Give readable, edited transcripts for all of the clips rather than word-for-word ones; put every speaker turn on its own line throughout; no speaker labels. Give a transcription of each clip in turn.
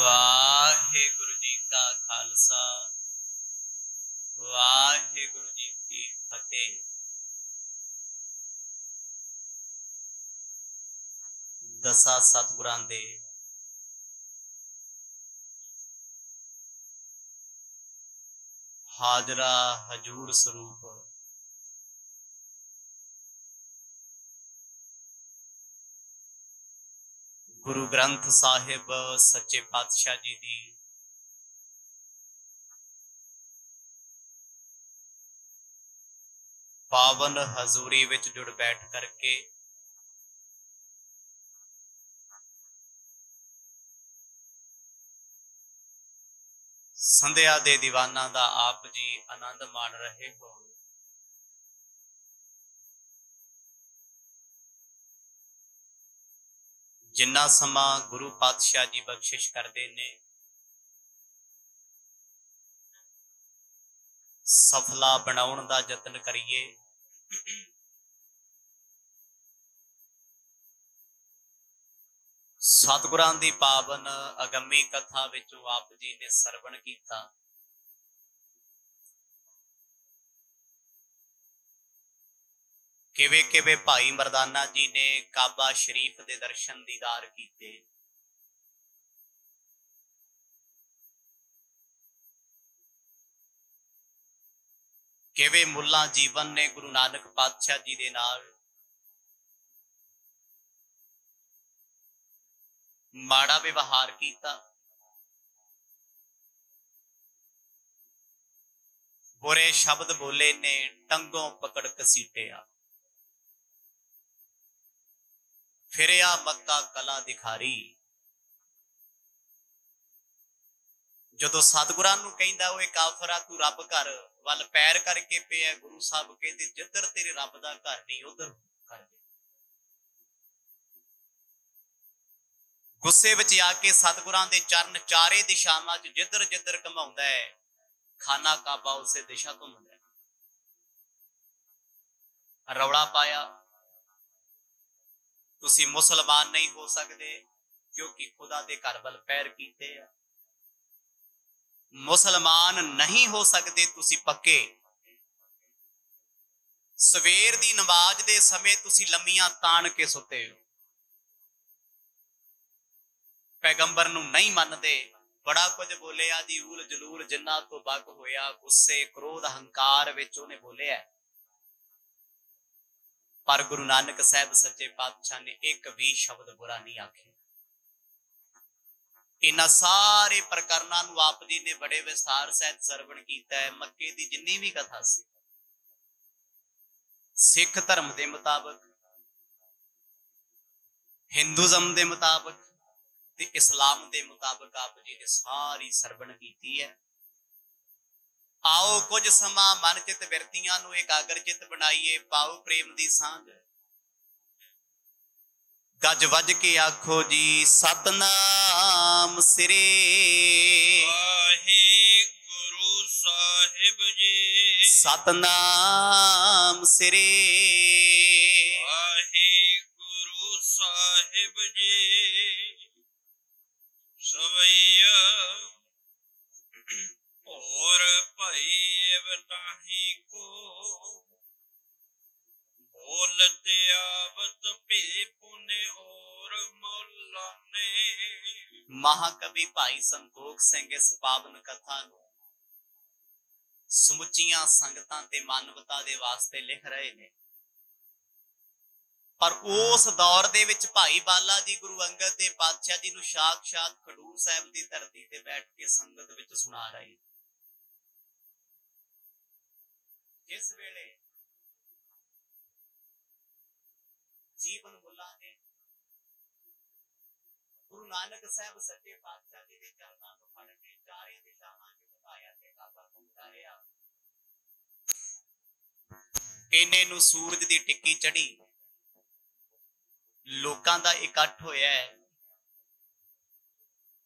वाहेगुरु जी का खालसा वाहेगुरु जी की फतेह। दसा सतगुरां दे हाजरा हजूर स्वरूप गुरु ग्रंथ साहिब सच्चे पातशाह जी दी पावन हजूरी विच जुड़ बैठ करके संध्या दे दीवाना दा आप जी आनंद मान रहे हो। जिन्ना समा गुरु पातशाह जी बख्शिश करते ने सफला बनाउण दा यतन करिए। सतगुरां दी पावन अगमी कथा विचों आप जी ने सरवण कीता। किवे किवे भाई मरदाना जी ने काबा शरीफ दे दर्शन दीदार कीते। किवे मुल्ला जीवन ने गुरु नानक पातशाह जी दे नाल माड़ा व्यवहार कीता। बुरे शब्द बोले ने टंगों पकड़ कसीटिया। फिरिया मक्का कला दिखारी। जदों सतगुरां नूं कहिंदा ओए काफरा तू रब घर वल पैर करके पिया, गुरु साहब कहंदे जिधर तेरे रब दा घर नहीं उधर कर दे। गुस्से विच आके सतगुरां दे चरण चारे दिशावां च जिधर जिधर घुमाउंदा है, खाना काबा उसे दिशा घुमदा है। रौला पाया तुसी मुसलमान नहीं हो सकते क्योंकि खुदा दे घर वल पैर कीते आ। मुसलमान नहीं हो सकते तुसी पक्के। सवेर दी नमाज दे समय तुसी लम्मियां तान के सुते हो। पैगंबर नूं नहीं मनदे, बड़ा कुछ बोलिया जी ऊल जलूल जिन्ना तो बग होया। गुस्से क्रोध अहंकार विच उहने बोलिया, पर गुरु नानक साहब सच्चे पातशाह ने एक भी शब्द बुरा नहीं आखे। इन्हां सारे प्रकरणां नूं आप जी ने बड़े विस्तार सहित सरवण कीता है। मक्के दी जिन्नी भी कथा सी सिख धर्म के मुताबिक, हिंदुज़म के मुताबिक ते इस्लाम के मुताबिक आप जी ने सारी सरवण की है। आओ कुछ समा मन चित बिरतियां नूं एकाग्र चित बनाइए, पाओ प्रेम दी सांझ। गज वज के आखो जी सतनाम सिरे। वाहिगुरु साहिब जी सतनाम सिरे। वाहिगुरु साहिब जी सवैया और भाई अवताही को बोलते आवत भी पुने और मौलाने। महाकवि भाई संतोख सिंह इस पावन कथा नूं समुचियां संगतां ते मानवता दे वास्ते लिख रहे ने। पर उस दौर दे विच भाई बाला जी गुरु अंगद दे पातशाह जी नूं साक्षात खडूर साहिब दी धरती ते बैठ के संगत विच सुना रहे। जिस वेले जीवन मुल्ला ने गुरु नानक साहब सच्चे पातशाह जी के चरणों को फड़ के चारे दिशावां च घुमाया ते काबा घुमदा रहा। इन्ने नूं सूरज दी टिक्की चढ़ी, लोकां दा इकट्ठ होया है।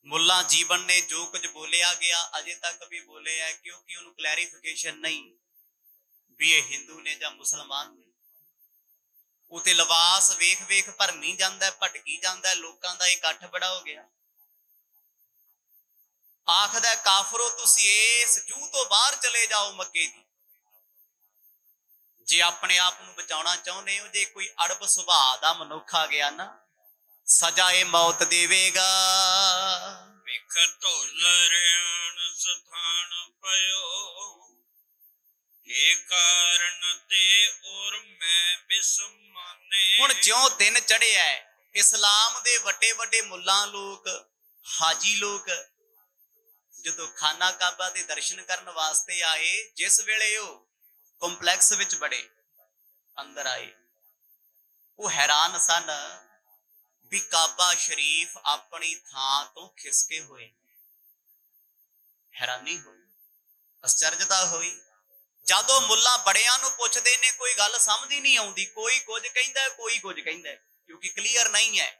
मुल्ला जीवन ने जो कुछ बोलिया गया अजे तक भी बोलिया है, क्योंकि उन्होंने क्लैरिफिकेशन नहीं भी ये हिंदू ने या मुसलमान ने। उते लिबास वेख वेख भरमी जाता है, भटकी जाता है, लोगों का इकट्ठ बड़ा हो गया। आखदा काफरो तुसी इस जूह तो बाहर चले जाओ मक्के दी। जे अपने आप नूं बचाउणा चाहुंदे हो, जे कोई अड़ब सुभाअ दा मनुख आ गया ना, सजा ए मौत देवेगा।
विख ढोलरियाण स्थान पयो, ये कारण ते और मैं बिसमाने।
हुण ज्यों दिन चढ़िया है, इस्लाम दे वड्डे वड्डे मुल्लां लोग, हाजी लोग जदों खाना काबा दे दर्शन करन वास्ते आए, जिस वेले ओ कंपलैक्स विच बड़े अंदर आए, वो हैरान सन भी काबा शरीफ अपनी थां तो खिसके हुए। हैरानी हुई, आश्चर्यता हुई। जदों मुल्ला बड़ियां नूं पुछदे ने, कोई गल समझ ही नहीं आउंदी, कोई कुछ कहंदा कोई कुछ कहंदा, क्योंकि क्लीयर नहीं है।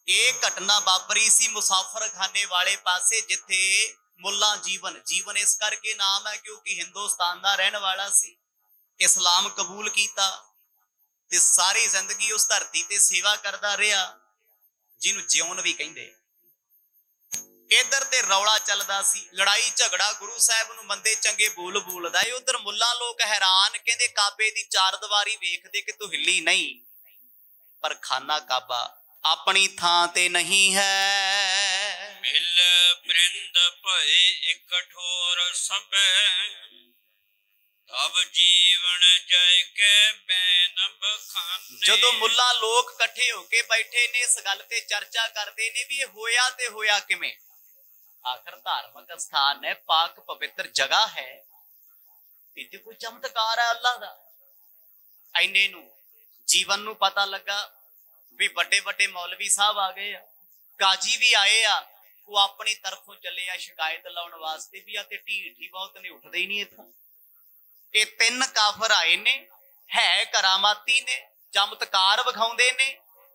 एक घटना वापरी सी मुसाफर खाने वाले पासे, जिथे मुल्ला जीवन, जीवन इस करके नाम है क्योंकि हिंदुस्तान का रहने वाला सी, इस्लाम कबूल किया ते सारी जिंदगी उस धरती ते सेवा करता रहा, जिन्हों जिउन भी कहंदे। इधर ते रौला चलदा सी, लड़ाई झगड़ा, गुरु साहब नूं मंदे चंगे बोल बोलदा। उधर मुल्ला लोग हैरान, कहंदे काबे दी चार दीवारी वेखदे कि तू हिली नहीं, पर खाना काबा अपनी थां ते नहीं है।
मिल बृंद भय एक ठोर सबे, तब जीवन जय के बैन बखाने।
जदों मुल्ला लोग इकट्ठे होके बैठे ने, इस गल ते चर्चा करते ने भी होया ते होया किवें। आखिर धार्मिक स्थान है, पाक पवित्र जगह है, इत्थे कोई चमत्कार है अल्लाह दा। इन्ने नूं जीवन नूं पता लगा भी बड़े बड़े मौलवी साहब आ गए, काजी भी आए आ, वो अपनी तरफों चले आ शिकायत लाउण वास्ते भी आ, ते ढीठ ही बहुत ने, उठदे ही नहीं इत्थों। ये तीन काफर आए ने, है करामाती ने, चमत्कार विखाउंदे ने,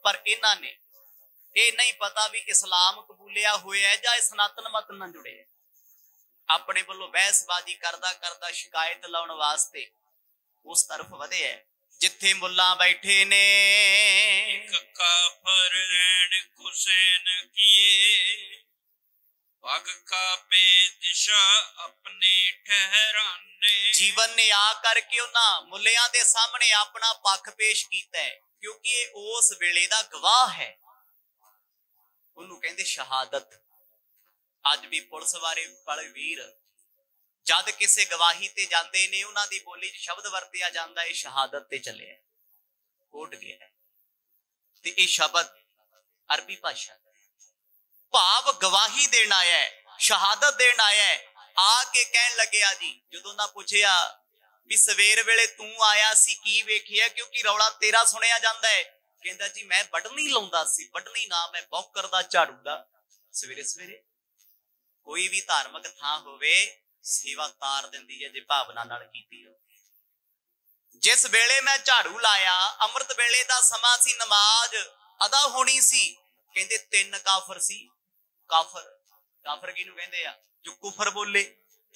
पर इन्हां ने ये नहीं पता भी इस्लाम कबूलिया होया है जां सनातन मत नाल जुड़े। अपने वालों बहसबाजी करदा करदा शिकायत लाउण वास्ते उस तरफ वधे है जिथे मुल्ला बैठे ने।
एक काफर रैन हुसैन किए, पग काबे दिशा अपनी ठहराने।
जीवन ने आ करके उन्हां मुल्लियां दे सामने अपना पक्ष पेश कीता है, क्योंकि उस वेले दा गवाह है। उन्होंने कहते शहादत। अज भी पुलिस वाले वीर जद किसी गवाही ते जाते ने, उन्हां दी बोली च शब्द वरतिया जाता है शहादत ते चले कोट गया है, ते ये शब्द अरबी भाषा भाव गवाही देना आया है, शहादत देना आया है। आके कहन लगे जी, जदों ना पूछया भी सवेर वेले तू आया सी की वेखिया, क्योंकि रौला तेरा सुनिया जाता है। कहंदा जी मैं बडनी लाउंदा सी, बडनी ना मैं बौकर दा झाड़ू दा। सवेरे सवेरे कोई भी धार्मिक थां होवे सेवा तार दिंदी है जे भावना नाल कीती हो। जिस वेले मैं झाड़ू लाया, अमृत वेले दा समा सी, नमाज अदा होनी सी, कहंदे तीन काफर सी। काफर काफर किहनूं कहंदे आ? जो कुफर बोले,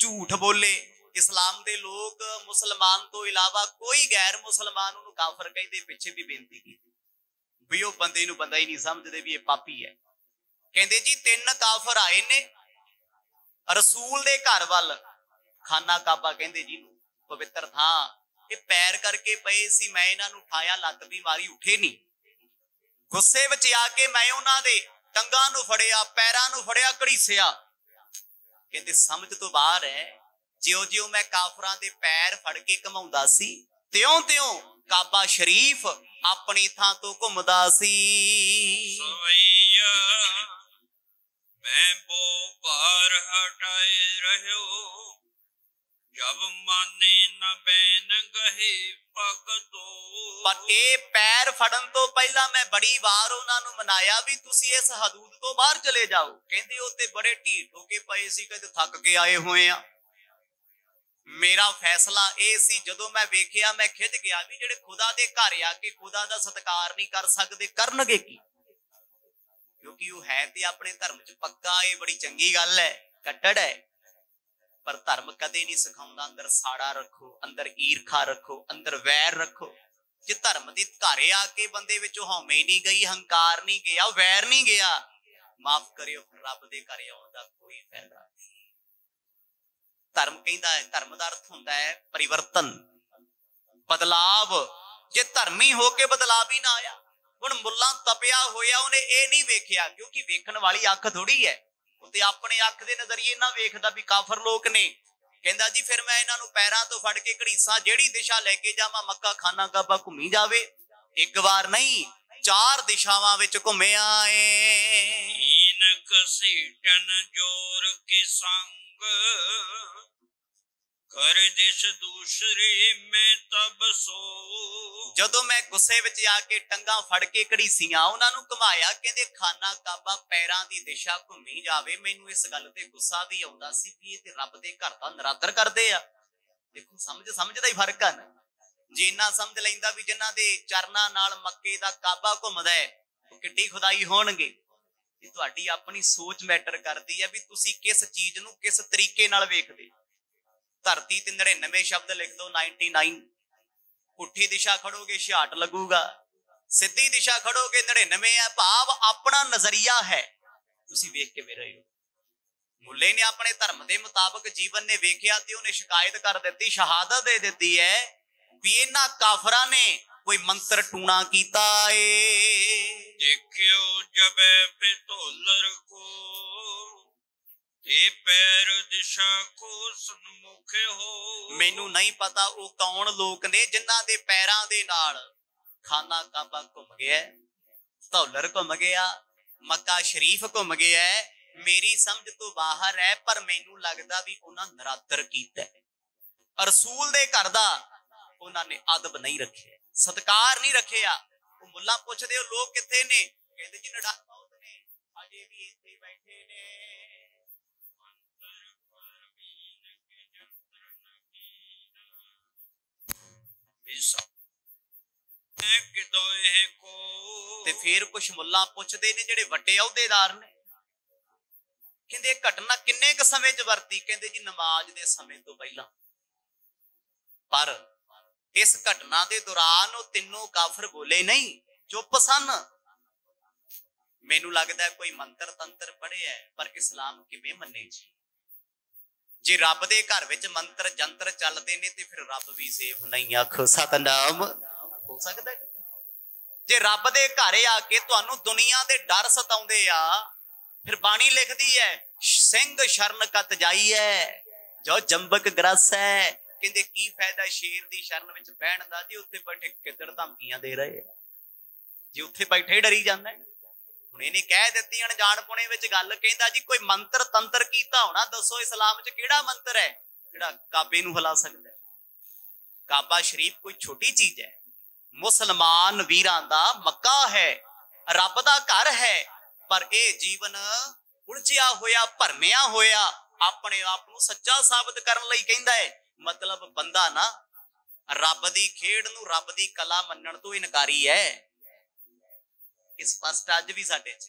झूठ बोले। इस्लाम दे लोग मुसलमान तो इलावा कोई गैर मुसलमान उन्होंने काफर कहते, पिछे भी बेनती की भी वो बंदे नूं बंदा ही नहीं समझते भी ये पापी है। कहते जी तीन काफर आए ने रसूल दे घर वाल, खाना काबा कहते जी पवित्र थां, ये पैर करके पे सी, मैं इन्हां नूं उठाया, लत भी मारी, उठे नहीं। गुस्से विच आके मैं उन्हां दे टंगां नूं फड़िया, पैरां नूं फड़िया, घड़ीसिया। कहते समझ तो बाहर है, ज्यों ज्यों मैं काफरां दे पैर फड़ के घुमाउंदा सी, त्यों त्यों काबा शरीफ अपनी थां तो घुमदा सी।
सवैया मैं वो बार हटाए रहो, जब माने न बैन गहे पग दो।
पर ये पैर फड़न तो पहला मैं बड़ी बार उन्होंने मनाया भी तुसी इस हदूद तो बाहर चले जाओ। कहते उत्ते बड़े ढीठ होके पए सी, कहते थक के आए हुए आ। मेरा फैसला यह सी, जदों मैं वेखिया मैं खिज गया भी जेड़े खुदा दे घर आके खुदा दा सत्कार नहीं कर सकते, करनगे की? क्योंकि वो है ते अपने धर्म च पक्का, ये बड़ी चंगी गल है, कट्टड़ है, पर धर्म कदे नहीं सिखाउंदा अंदर साड़ा रखो, अंदर ईरखा रखो, अंदर वैर रखो। जे धर्म दी घरे आके बंदे विचों हौमे नहीं गई, हंकार नहीं गया, वैर नहीं गया, माफ करियो, रब दे घर आउण दा कोई फायदा नहीं। धर्म कहंदा है, धर्म दा अर्थ हुंदा है परिवर्तन, बदलाव। जे धर्मी होके बदलाव ही ना आया, हुण मुल्ला तपिया होया उन्हें ये नहीं वेखिया, क्योंकि वेखण वाली अख थोड़ी है, उते अपने अख दे नजरिए ना वेखदा भी काफर लोग ने। कहंदा जी फिर मैं इन्हां नूं पैरां तो फड़ के घड़ीसा, जेड़ी दिशा लेके जावां, मक्का खाना काबा घुमी जावे। एक बार नहीं 4 दिशावां विच घुमिया है।
हीन घसीटन जोर के संग, कर दिश दूसरी में तब सो।
जदों मैं गुस्से विच आके टंगा फड़ के घड़ीसियां, उन्हां नूं घुमाया, कहंदे खाना काबा पैरां दी दिशा घुमी जावे। मैनूं इस गल ते गुस्सा भी आउंदा सी कि इह ते रब दे घर दा नरादर करदे आ। देखो समझ दा ही फर्क है ना। जे इन्ना समझ लैंदा भी जिन्हां दे चरनां नाल मक्के दा काबा घुमदा है, ओह किड्डी खुदाई होणगे। ये तुहाडी अपनी सोच मैटर करदी है भी तुसीं किस चीज नूं किस तरीके नाल वेखदे। धरती ते 99 शब्द लिख दो, 99। पुठी दिशा खड़ोगे 66 लगूगा, सीधी दिशा खड़ोगे 99 है। भाव अपना नजरिया है, तुसीं वेख के वे रहे हो। मुल्ले ने अपने धर्म के मुताबिक जीवन ने वेख्या ते उन्हें शिकायत कर दी, शहादत दे दी है भी इन्हां काफरां ने कोई मंत्र टूणा कीता है।
देखियो जब पितोलर को, ते पैर दिशा को सन्मुख हो।
मैनू नहीं पता वो कौन लोग ने जिन्हां दे पैरां दे नाल खाना काबा घुम गया, धौलर घुम गया, मक्का शरीफ घुम गया। मेरी समझ तो बाहर है, पर मैनू लगदा भी उन्हां नरादर कीता है। रसूल दे घर दा उन्हां ने अदब नहीं रखे, सत्कार नहीं रखिया। वो मुल्ला पुछदे हो लोग किथे ने, कहंदे जी नडा मौत ने अजे भी इत्थे बैठे ने। ते फिर कुछ मुल्ला पुछदे ने जेड़े वड्डे अहुदेदार ने, कहंदे घटना किन्ने क समय च वरती, कहंदे जी नमाज दे समय तो पहला। पर इस घटना के दौरान वो तीनों काफर बोले नहीं, चुप सन। मैनू लगता है कोई मंत्र तंत्र पढ़े है, पर इस्लाम किवें मन्ने जी। जे रब दे घर विच मंत्र जंत्र चलते ने ते फिर रब भी सेफ नहीं। आखो सतनाम। हो सकता है जे रब दे घर आके तुहानू दुनिया दे डर सताउंदे आ, फिर बाणी लिखदी है सिंह शरण कत जाई है जो जंबक ग्रस है। कहंदे की फायदा शेर दी शरण विच बहण दा, जे उत्थे बैठे किदड़ धमकियां दे रहे, जे उत्थे बैठे डरी जांदा। हुण इहने कह दित्ती अणजाणपुणे विच गल, कहंदा जी कोई मंत्र तंत्र कीता होना, दसो इस्लाम च किहड़ा मंत्र है जिहड़ा काबे नूं हिला सकदा है। काबा शरीफ कोई छोटी चीज है, मुसलमान वीरां दा मक्का है, रब दा घर है। पर यह जीवन उलझिया होया भरमिया होया अपने आप नूं सच्चा साबित करन लई कहंदा है। मतलब बंदा ना रब दी खेड नूं रब दी कला मन्नण तो इनकारी है। इस स्पष्ट अज भी साडे च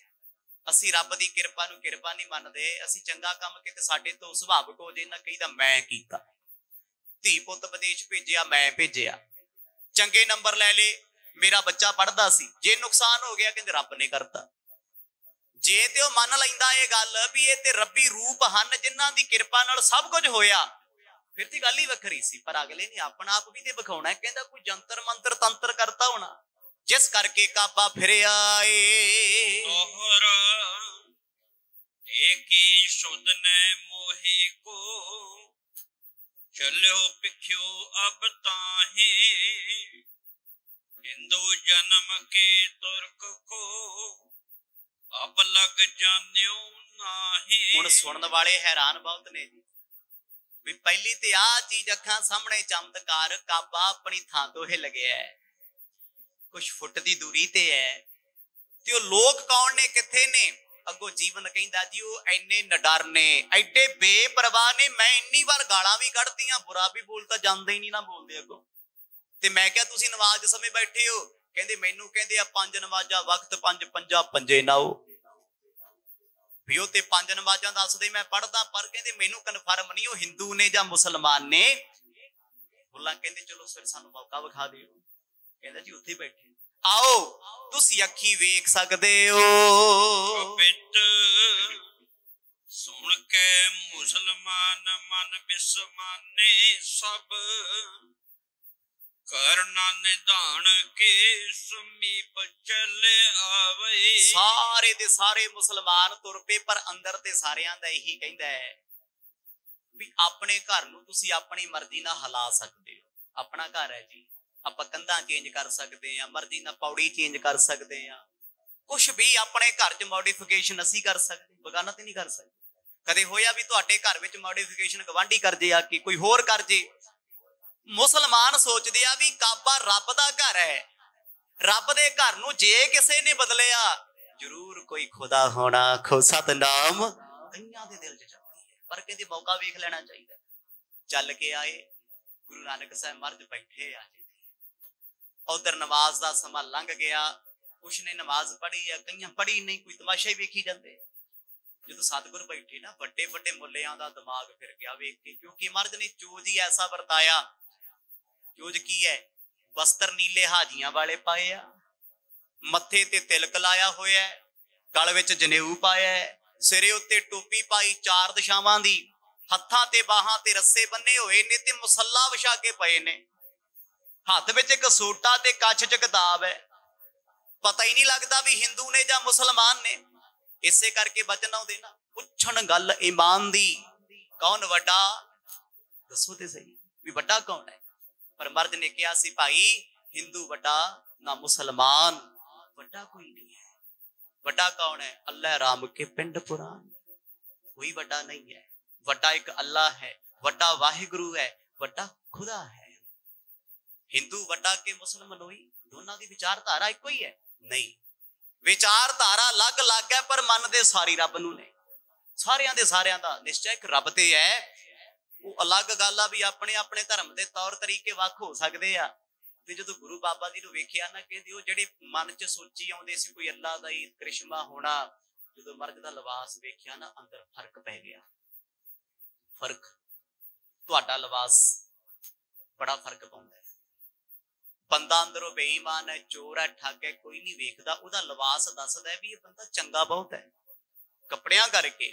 असीं रब दी किरपा नूं किरपा नहीं मनदे। असीं चंगा काम किते साडे तो सुभाविक हो जे ना कहीदा मैं कीता, धी पुत विदेश भेजिया मैं भेजिया, चंगे नंबर ले ले मेरा बच्चा पढ़दा सी, जे नुकसान हो गया कहंदे रब ने करता। जे ते मन लैंदा ये गल भी ये ते रब्बी रूप हन जिन्हां दी किरपा नाल सब कुछ होया, फिर ती गल ही वखरी सी। पर अगले ने अपना आप भी ते विखाउणा है, कहंदा कोई जंतर मंत्र तंत्र करता होना जिस करके काबा फिरिया ए।
तोहरा एकी शुद्ध ने मोही को, चलो पिख्यो अब ताहे, हिंदू जन्म के तुर्क को अब लग जान्यो नाहे।
हुण सुनन वाले हैरान बहुत ने जी भी पहली ते आ चीज अखां सामने चमत्कार, काबा अपनी थां तो हिल गया है, कुछ फुट दी दूरी ते है। ते ओ लोग कौन ने किथे ने? अगो जीवन कहंदा जी ओ इन्ने नडर ने, एडे बेपरवाह ने, मैं इन्नी बार गालां भी कढ़दियां, बुरा भी बोलता जांदे ही नहीं ना बोलदे अगो। ते मैं क्या तुसीं नमाज समय बैठे हो, कहंदे मैनू कहंदे आ 5 नमाज़ां वक्त 5 पंजा पंजे नाओ भी ओ ते 5 नमाज़ां दसदे मैं पढ़दा, पर कहंदे मैनू कन्फर्म नहीं ओ हिंदू ने जां मुसलमान ने। बुल्ला कहंदे चलो फिर सानू मौका विखा दिओ, कहंदा जी उत्थे बैठे आओ तुसी अखी वेख सकदे हो।
बिट सुन के मुसलमान मन बिस्माने सब करना निधान के समीप चले आवे।
सारे दे सारे मुसलमान तुर पे, पर अंदर ते सारियां दा यही कहंदा है भी अपने घर नूं तुसी अपनी मर्जी नाल हिला सकदे हो। अपना घर है जी, आपां कंधां चेंज कर सकते हैं, मर्जी नाल पौड़ी चेंज कर सकते हैं, कुछ भी अपने घर च मॉडिफिकेशन असीं कर सकते, बगाना ते नहीं कर सकते। कदे होया भी तुहाडे घर विच मॉडिफिकेशन गवांढी कर जे आके कोई होर कर जे। मुसलमान सोचदे आ भी काबा रब दा घर है, रब दे घर नूं जे किसे ने बदलिया जरूर कोई खुदा होना। खो सतनाम कईयां दे दिल च जाती है, पर कहंदे मौका वेख लेना चाहिए। चल के आए गुरु नानक साहब महाराज बैठे आ जी, उधर नमाज का समा लंघ गया, कुछ ने नमाज पढ़ी है, कई पढ़ी नहीं, कोई तमाशा ही वेखी जाते। जो सतगुर बैठे ना, बड़े बड़े मुल्लियां दा दिमाग फिर गया वेख के, क्योंकि महाराज ने चोज ही ऐसा वरताया। चोज की है? वस्त्र नीले हाजियां वाले पाए आ, मत्थे ते तिलक लाया होया, गल विच जनेऊ पाया, सिरे उत्ते टोपी पाई 4 दिशावां दी, हत्थां ते बाहां ते रस्से बन्ने होए ने ते मुसल्ला विछा के पए ने, हाथ विच इक सोटा ते कच्छ च किताब है। पता ही नहीं लगता भी हिंदू ने या मुसलमान ने। इसे करके बचन आउंदे ना, पुछण गल ईमान दी, कौन वड्डा दसो ते सही भी वड्डा कौन है। पर मर्द ने कहा सी भाई हिंदू वड्डा ना मुसलमान वड्डा कोई नहीं है। वड्डा कौन है? अल्लाह राम के पिंड पुराण, कोई वड्डा नहीं है। वड्डा एक अल्लाह है, वड्डा वाहिगुरु है, वड्डा खुदा है। हिंदू वड्डा के मुसलमानोई दोनों की विचारधारा इको ही है? नहीं, विचारधारा अलग अलग है, पर मनदे सारी रब नूं ने। सारियां दे सारियां दा निश्चय एक रब ते है। वो अलग गल आ भी अपने अपने धर्म के तौर तरीके वख हो सकते आ। ते जदों गुरु बाबा जी नूं वेखिया ना, कहंदे ओ जिहड़े मन च सोची आउंदे सी कोई अल्लाह दा ही करिश्मा होना, जदों मर्द दा लिबास वेखिया ना, अंदर फर्क पै गया। फर्क तुहाडा लिबास बड़ा फर्क पाउंदा है। बंदा अंदरों बेईमान है, चोर है, ठग है, कोई नहीं वेखदा, उहदा लिबास दसदा है भी ये बंदा चंगा बहुत है। कपड़ियां करके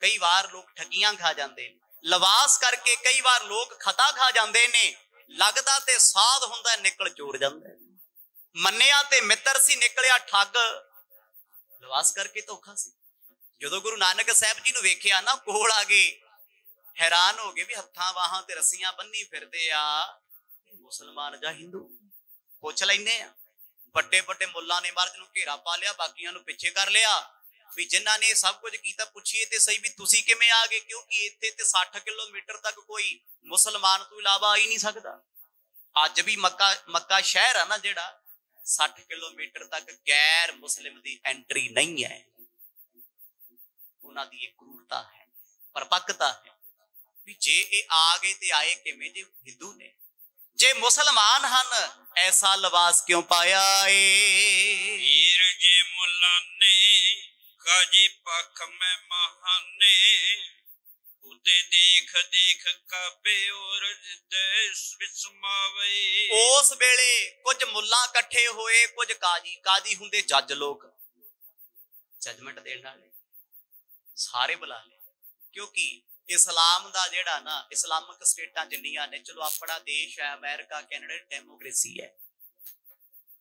कई बार लोग ठगियां खा जाते हैं, लिबास करके कई बार लोग खता खा जाते हैं। लगदा ते साध हुंदा, निकल चोर जांदा है। मन्निया ते मित्र सी, निकलिया ठग। लिबास करके धोखा सी। जदों गुरु नानक साहब जी नूं वेखिया ना, कोल आ गए, हैरान हो गए भी हत्थां बाहां ते रस्सियां बन्नी फिरदे आ, मुसलमान जा हिंदू। पुछ लैने आ, बड़े बड़े मुल्लां ने महाराज नूं घेरा पा लिया, बाकियां नूं पिछे कर लिया भी जिन्हां ने सब कुछ कीता पुछिए ते सही भी तुसीं किवें आ गए, क्योंकि इत्थे ते 60 किलोमीटर तक कोई मुसलमान तो इलावा आ ही नहीं सकता। अज भी मक्का शहर है ना जिहड़ा, 60 किलोमीटर तक गैर मुस्लिम की एंट्री नहीं है। उन्हां दी एक क्रूरता है, परपक्कता है भी जे ये आ गए ते आए किवें जे हिंदू ने, जे मुसलमान हन ऐसा लिबास क्यों पाया है।
वीर जे मुलाने काजी पख में महाने, उते देख देख काबे और देश विस्मावे।
उस वेले कुछ मुल्ला इकट्ठे होए, कुछ काजी, काजी हुंदे जज लोग, जजमेंट देने वाले, सारे बुला ले। क्योंकि इस्लाम दा जेड़ा ना, इस्लामिक स्टेटां जिन्नियां ने, चलो अपना देश है अमेरिका कैनेडा डेमोक्रेसी है,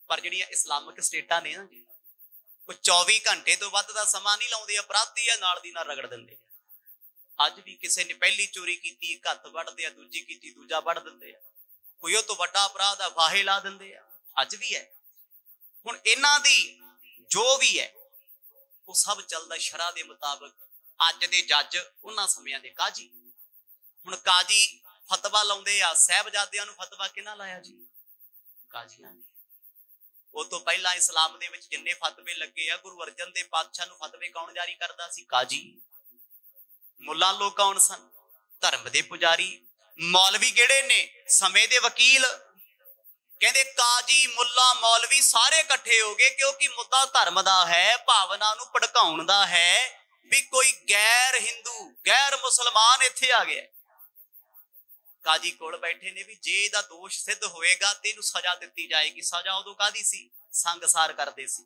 पर जिहड़ियां इस्लामिक स्टेटां ने ना, वो 24 घंटे तो वध दा समा नहीं लाउंदे, अपराधी आ नाल दी नाल रगड़ दिंदे। अज भी किसी ने पहली चोरी की, एक हथ वढ़दे आ, दूजी की दूजा वढ़ दिंदे आ, कोई तो वड्डा अपराध आ फाहे ला दिंदे आ, अज भी है। हुण इन्हां दी जो भी है वो सब चलदा शरअ दे मुताबिक। अज दे जज उन्हां समयां दे काजी। हुण काजी फतवा लाउंदे आ, साहिबजादियां नूं फतवा किहनां लाया जी? काजियां ने। वो तो पहला इस्लाम दे विच जिन्ने फतवे लगे आ, गुरु अर्जन देव पातशाह नूं फतवे कौन जारी करदा सी? काजी। मुल्ला लोग कौन सन? धर्म दे पुजारी। मौलवी किहड़े ने? समय दे वकील। कहंदे काजी मुल्ला मौलवी सारे इकट्ठे हो गए, क्योंकि मुद्दा धर्म दा है, भावना नूं भड़काउण दा है भी कोई गैर हिंदू गैर मुसलमान इत्थे आ गया। ਕਾਜੀ ਕੋਲ ਬੈਠੇ ਨੇ ਵੀ ਜੇ ਇਹਦਾ ਦੋਸ਼ ਸਿੱਧ ਹੋਏਗਾ ਤੇ ਇਹਨੂੰ ਸਜ਼ਾ ਦਿੱਤੀ ਜਾਏਗੀ। ਸਜ਼ਾ ਉਦੋਂ ਕਾਹਦੀ ਸੀ? ਸੰਗਸਾਰ ਕਰਦੇ ਸੀ,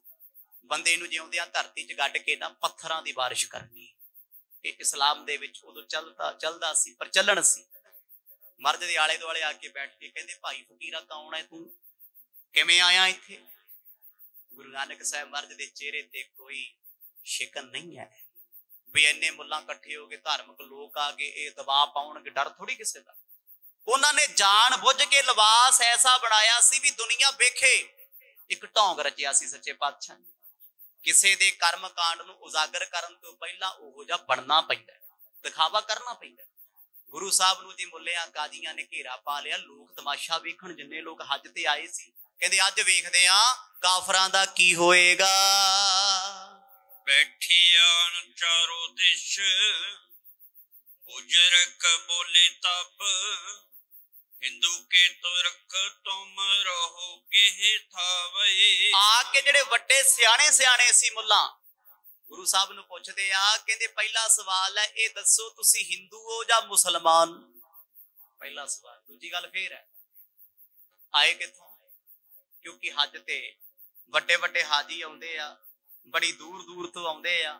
ਬੰਦੇ ਨੂੰ ਜਿਉਂਦਿਆਂ ਧਰਤੀ 'ਚ ਗੱਡ ਕੇ ਨਾ ਪੱਥਰਾਂ ਦੀ ਬਾਰਿਸ਼ ਕਰਨੀ। ਇਹ ਇਸਲਾਮ ਦੇ ਵਿੱਚ ਉਦੋਂ ਚੱਲਦਾ ਸੀ, ਪ੍ਰਚਲਨ ਸੀ। ਮਰਦ ਦੇ ਆਲੇ ਦੁਆਲੇ ਆ ਕੇ ਬੈਠ ਕੇ ਕਹਿੰਦੇ ਭਾਈ ਫਕੀਰਾ ਕੌਣ ਹੈ ਤੂੰ, ਕਿਵੇਂ ਆਇਆ ਇੱਥੇ? ਗੁਰੂ ਨਾਨਕ ਸਾਹਿਬ ਮਹਾਰਾਜ ਦੇ ਚਿਹਰੇ ਤੇ ਕੋਈ ਸ਼ਿਕਨ ਨਹੀਂ ਹੈ ਵੀ ਇੰਨੇ ਮੁੱਲਾਂ ਇਕੱਠੇ ਹੋ ਗਏ, ਧਾਰਮਿਕ ਲੋਕ ਆ ਗਏ, ਇਹ ਦਬਾਅ ਪਾਉਣਗੇ, ਡਰ ਥੋੜੀ ਕਿਸੇ ਦਾ। ਉਹਨਾਂ ਨੇ ਜਾਣ ਬੁੱਝ ਕੇ ਲਿਬਾਸ ਐਸਾ ਬਣਾਇਆ ਸੀ ਵੀ ਦੁਨੀਆ ਵੇਖੇ। ਇੱਕ ਢੋਂਗ ਰਚਿਆ ਸੀ ਸੱਚੇ ਪਾਤਸ਼ਾਹ ਨੇ। ਕਿਸੇ ਦੇ ਕਰਮ ਕਾਂਡ ਨੂੰ ਉਜਾਗਰ ਕਰਨ ਤੋਂ ਪਹਿਲਾਂ ਉਹੋ ਜਿਹਾ ਬਣਨਾ ਪੈਂਦਾ, ਦਿਖਾਵਾ ਕਰਨਾ ਪੈਂਦਾ। ਗੁਰੂ ਸਾਹਿਬ ਨੂੰ ਜੀ ਮੁੱਲਿਆਂ ਕਾਜ਼ੀਆਂ ਨੇ ਘੇਰਾ ਪਾ ਲਿਆ। ਲੋਕ ਤਮਾਸ਼ਾ ਵੇਖਣ, ਜਿੰਨੇ ਲੋਕ ਹੱਜ ਤੇ ਆਏ ਸੀ, ਕਹਿੰਦੇ ਅੱਜ ਵੇਖਦੇ ਆ ਕਾਫਰਾਂ ਦਾ ਕੀ ਹੋਏਗਾ।
ਬੈਠਿਆਂ ਚਾਰੋ ਦਿਸ਼ ਬੁਜਰਕ ਬੋਲੇ ਤਬ, ਹਿੰਦੂ ਕੇ ਤੁਰਕ ਤੁਮ ਰਹੋਗੇ ਥਾਵੇ।
ਆ ਕੇ ਜਿਹੜੇ ਵੱਡੇ ਸਿਆਣੇ ਸੀ ਮੁੱਲਾ ਗੁਰੂ ਸਾਹਿਬ ਨੂੰ ਪੁੱਛਦੇ ਆ, ਕਹਿੰਦੇ ਪਹਿਲਾ ਸਵਾਲ ਹੈ ਇਹ ਦੱਸੋ ਤੁਸੀਂ ਹਿੰਦੂ ਹੋ ਜਾਂ ਮੁਸਲਮਾਨ? ਪਹਿਲਾ ਸਵਾਲ। ਦੂਜੀ ਗੱਲ ਫੇਰ ਹੈ ਆਏ ਕਿੱਥੋਂ? ਕਿਉਂਕਿ ਹੱਜ ਤੇ ਵੱਡੇ ਵੱਡੇ ਹਾਜੀ ਆਉਂਦੇ ਆ, ਬੜੀ ਦੂਰ ਦੂਰ ਤੋਂ ਆਉਂਦੇ ਆ,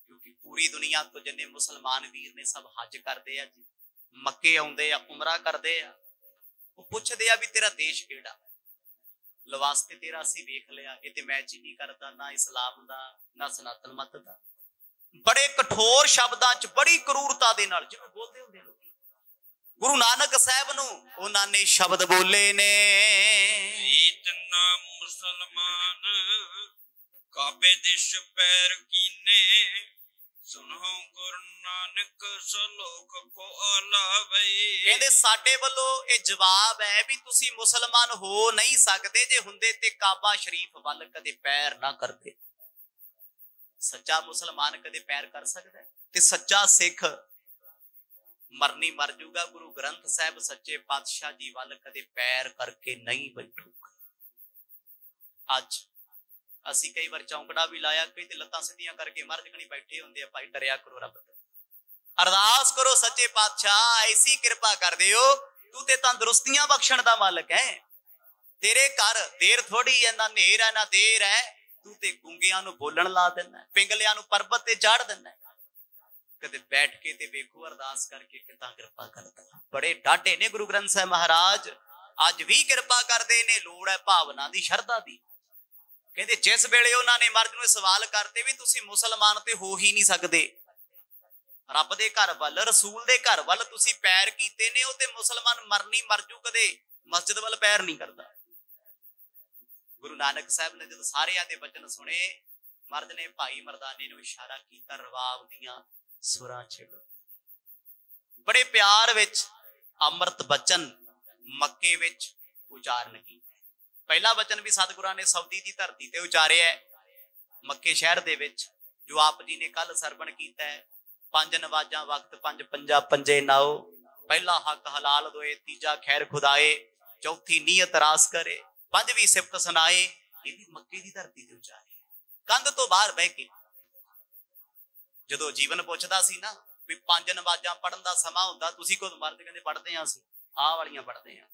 ਕਿਉਂਕਿ ਪੂਰੀ ਦੁਨੀਆ ਤੋਂ ਜਿੰਨੇ ਮੁਸਲਮਾਨ ਵੀਰ ਨੇ ਸਭ ਹੱਜ ਕਰਦੇ ਆ ਜੀ, ਮੱਕੇ ਆਉਂਦੇ ਆ, ਉਮਰਾ ਕਰਦੇ ਆ। ਉਹ ਪੁੱਛਦੇ ਆ ਵੀ ਤੇਰਾ ਦੇਸ਼ ਕਿਹੜਾ? ਲਿਬਾਸ ਤੇ ਤੇਰਾ ਅਸੀਂ ਵੇਖ ਲਿਆ, ਇਹ ਤੇ ਮੈਚ ਹੀ ਨਹੀਂ ਕਰਦਾ ਨਾ ਇਸਲਾਮ ਦਾ ਨਾ ਸਨਾਤਨ ਮਤ ਦਾ। ਬੜੇ ਕਠੋਰ ਸ਼ਬਦਾਂ 'ਚ ਬੜੀ ਕਰੂਰਤਾ ਦੇ ਨਾਲ ਜਿਵੇਂ ਬੋਲਦੇ ਹੁੰਦੇ ਲੋਕ। ਗੁਰੂ ਨਾਨਕ ਸਾਹਿਬ ਨੂੰ ਉਹਨਾਂ ਨੇ ਸ਼ਬਦ ਬੋਲੇ ਨੇ,
ਇਤਨਾ ਮੁਸਲਮਾਨ ਕਾਬੇ ਦਿਸ਼ ਪੈਰ ਕੀਨੇ, ਸੁਨੋ ਗੁਰੂ ਨਾਨਕ ਸਲੋਕ ਕੋ ਅਲਾਵੇ। ਕਹਿੰਦੇ ਸਾਡੇ ਵੱਲੋਂ ਇਹ ਜਵਾਬ ਹੈ ਵੀ ਤੁਸੀਂ ਮੁਸਲਮਾਨ ਹੋ ਨਹੀਂ ਸਕਦੇ ਜੇ ਹੁੰਦੇ ਤੇ ਕਾਬਾ ਸ਼ਰੀਫ ਵੱਲ ਕਦੇ ਪੈਰ ਨਾ ਕਰਦੇ। ਸੱਚਾ ਮੁਸਲਮਾਨ ਕਦੇ ਪੈਰ ਕਰ ਸਕਦਾ ਹੈ? ਤੇ ਸੱਚਾ ਸਿੱਖ ਮਰਨੀ ਮਰ ਜੂਗਾ, ਗੁਰੂ ਗ੍ਰੰਥ ਸਾਹਿਬ ਸੱਚੇ ਪਾਤਸ਼ਾਹ ਜੀ ਵੱਲ ਕਦੇ ਪੈਰ ਕਰਕੇ ਨਹੀਂ ਬੈਠੂਗਾ। ਅੱਜ ਅਸੀਂ ਕਈ ਵਾਰ ਚੌਂਕੜਾ ਵੀ ਲਾਇਆ, ਕਈ ਤੇ ਲੱਤਾਂ ਸਿੱਧੀਆਂ ਕਰਕੇ ਮਰਜ ਕਣੀ ਬੈਠੇ ਹੁੰਦੇ ਆ। ਭਾਈ ਡਰਿਆ ਕਰੋ ਰੱਬ ਤੋਂ, ਅਰਦਾਸ ਕਰੋ ਸੱਚੇ ਪਾਤਸ਼ਾਹ ਐਸੀ ਕਿਰਪਾ ਕਰ ਦਿਓ, ਤੂੰ ਤੇ ਤੰਦਰੁਸਤੀਆਂ ਬਖਸ਼ਣ ਦਾ ਮਾਲਕ ਹੈ। ਤੇਰੇ ਘਰ ਦੇਰ ਥੋੜੀ ਹੈ, ਨਾ ਨੇਰ ਹੈ ਨਾ ਦੇਰ ਹੈ। ਤੂੰ ਤੇ ਗੂੰਗਿਆਂ ਨੂੰ ਬੋਲਣ ਲਾ ਦਿੰਦਾ, ਪਿੰਗਲਿਆਂ ਨੂੰ ਪਰਬਤ ਤੇ ਚਾੜ ਦਿੰਦਾ। ਕਦੇ ਬੈਠ ਕੇ ਤੇ ਵੇਖੋ ਅਰਦਾਸ ਕਰਕੇ ਕਿੱਦਾਂ ਕਿਰਪਾ ਕਰਦਾ। ਬੜੇ ਡਾਢੇ ਨੇ ਗੁਰੂ ਗ੍ਰੰਥ ਸਾਹਿਬ ਮਹਾਰਾਜ, ਅੱਜ ਵੀ ਕਿਰਪਾ ਕਰਦੇ ਨੇ। ਲੋੜ ਹੈ ਭਾਵਨਾ ਦੀ, ਸ਼ਰਧਾ ਦੀ। ਕਹਿੰਦੇ ਜਿਸ ਵੇਲੇ ਉਹਨਾਂ ਨੇ ਮਰਦ ਨੂੰ ਸਵਾਲ ਕਰਤੇ ਵੀ ਤੁਸੀਂ ਮੁਸਲਮਾਨ ਤੇ ਹੋ ਹੀ ਨਹੀਂ ਸਕਦੇ, ਰੱਬ ਦੇ ਘਰ ਵੱਲ, ਰਸੂਲ ਦੇ ਘਰ ਵੱਲ ਤੁਸੀਂ ਪੈਰ ਕੀਤੇ ਨੇ, ਉਹ ਤੇ ਮੁਸਲਮਾਨ ਮਰਨੀ ਮਰਜੂ, ਕਦੇ ਮਸਜਿਦ ਵੱਲ ਪੈਰ ਨਹੀਂ ਕਰਦਾ। ਗੁਰੂ ਨਾਨਕ ਸਾਹਿਬ ਨੇ ਜਦੋਂ ਸਾਰਿਆਂ ਦੇ ਬਚਨ ਸੁਣੇ, ਮਰਦ ਨੇ ਭਾਈ ਮਰਦਾਨੇ ਨੂੰ ਇਸ਼ਾਰਾ ਕੀਤਾ, ਰਵਾਬ ਦੀਆਂ ਸੁਰਾਂ ਛੇੜੋ। ਬੜੇ ਪਿਆਰ ਵਿੱਚ ਅੰਮ੍ਰਿਤ ਬਚਨ ਮੱਕੇ ਵਿੱਚ ਉਚਾਰਨ ਕੀਤਾ। ਪਹਿਲਾ ਬਚਨ ਵੀ ਸਤਿਗੁਰਾਂ ਨੇ ਸਊਦੀ ਦੀ ਧਰਤੀ ਤੇ ਉਚਾਰਿਆ ਹੈ, ਮੱਕੇ ਸ਼ਹਿਰ ਦੇ ਵਿੱਚ, ਜੋ ਆਪ ਜੀ ਨੇ ਕੱਲ ਸਰਵਣ ਕੀਤਾ ਹੈ। ਪੰਜ ਨਵਾਜ਼ਾਂ ਵਕਤ ਪੰਜ ਪੰਜਾ ਪੰਜੇ ਨਾਓ, ਪਹਿਲਾ ਹੱਕ ਹਲਾਲ ਦੋਏ, ਤੀਜਾ ਖੈਰ ਖੁਦਾਏ, ਚੌਥੀ ਨੀਅਤ ਰਾਸ ਕਰੇ, ਪੰਜਵੀਂ ਸਿਫਤ ਸੁਣਾਏ। ਇਹ ਵੀ ਮੱਕੇ ਦੀ ਧਰਤੀ ਤੇ ਉਚਾਰੇ, ਕੰਧ ਤੋਂ ਬਾਹਰ ਬਹਿ ਕੇ। ਜਦੋਂ ਜੀਵਨ ਪੁੱਛਦਾ ਸੀ ਨਾ ਵੀ ਪੰਜ ਨਵਾਜ਼ਾਂ ਪੜ੍ਹਨ ਦਾ ਸਮਾਂ ਹੁੰਦਾ, ਤੁਸੀਂ ਕਦੋਂ ਮਰਦ ਕਹਿੰਦੇ ਪੜ੍ਹਦੇ ਹਾਂ ਅਸੀਂ, ਆਹ ਵਾਲੀਆਂ ਪੜ੍ਹਦੇ ਹਾਂ।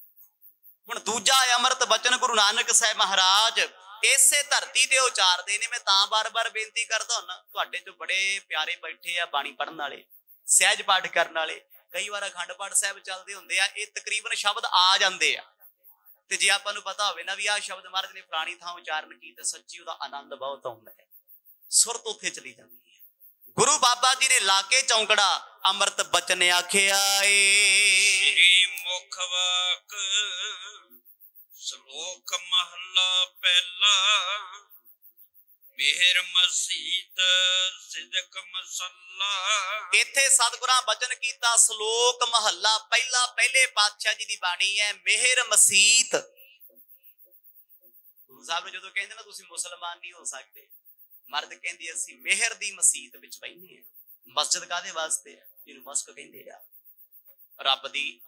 ਹੁਣ ਦੂਜਾ ਅੰਮ੍ਰਿਤ ਬਚਨ ਗੁਰੂ ਨਾਨਕ ਸਾਹਿਬ ਮਹਾਰਾਜ ਇਸੇ ਧਰਤੀ ਤੇ ਉਚਾਰਦੇ ਨੇ। ਮੈਂ ਤਾਂ ਬਾਰ-ਬਾਰ ਬੇਨਤੀ ਕਰਦਾ ਹੁੰਦਾ, ਤੁਹਾਡੇ ਚੋਂ ਬੜੇ ਪਿਆਰੇ ਬੈਠੇ ਆ ਬਾਣੀ ਪੜ੍ਹਨ ਵਾਲੇ, ਸਹਿਜ ਪਾਠ ਕਰਨ ਵਾਲੇ। ਕਈ ਵਾਰ ਅਖੰਡ ਪਾਠ ਸਾਹਿਬ ਚੱਲਦੇ ਹੁੰਦੇ ਆ, ਇਹ ਤਕਰੀਬਨ ਸ਼ਬਦ ਆ ਜਾਂਦੇ ਆ, ਤੇ ਜੇ ਆਪਾਂ ਨੂੰ ਪਤਾ ਹੋਵੇ ਨਾ ਵੀ ਆਹ ਸ਼ਬਦ ਮਹਾਰਾਜ ਨੇ ਫਲਾਣੀ ਥਾਂ ਉਚਾਰਨ ਕੀਤੇ, ਸੱਚੀ ਉਹਦਾ ਆਨੰਦ ਬਹੁਤ ਆਉਂਦਾ ਹੈ, ਸੁਰਤ ਉੱਥੇ ਚਲੀ ਜਾਂਦੀ ਹੈ। ਗੁਰੂ ਬਾਬਾ ਜੀ ਨੇ ਲਾ ਕੇ ਚੌਂਕੜਾ ਅੰਮ੍ਰਿਤ ਬਚਨ ਆਖਿਆ ਏ, ਸ੍ਰੀ ਮੁਖ ਵਾਕ ਸ਼ਲੋਕ ਮਹਲਾ ਪਹਿਲਾ, ਮਿਹਰ ਮਸੀਤ ਸਿਦਕ ਮਸੱਲਾ। ਇੱਥੇ
ਸਤਿਗੁਰਾਂ ਬਚਨ ਕੀਤਾ ਸ਼ਲੋਕ ਮਹੱਲਾ ਪਹਿਲਾ, ਪਹਿਲੇ ਪਾਤਸ਼ਾਹ ਜੀ ਦੀ ਬਾਣੀ ਹੈ, ਮਿਹਰ ਮਸੀਤ। ਗੁਰੂ ਸਾਹਿਬ ਨੂੰ ਜਦੋਂ ਕਹਿੰਦੇ ਨਾ ਤੁਸੀਂ ਮੁਸਲਮਾਨ ਨਹੀਂ ਹੋ ਸਕਦੇ, ਮਰਦ ਕਹਿੰਦੀ ਅਸੀਂ ਮਿਹਰ ਦੀ ਮਸੀਤ ਵਿੱਚ ਬੈਠੇ ਹਾਂ। ਮਸਜਿਦ ਕਾਹਦੇ ਵਾਸਤੇ ਹੈ? ਜਿਹਨੂੰ ਮਸਕ ਕਹਿੰਦੇ ਆ। ਰੱਬ ਦੀ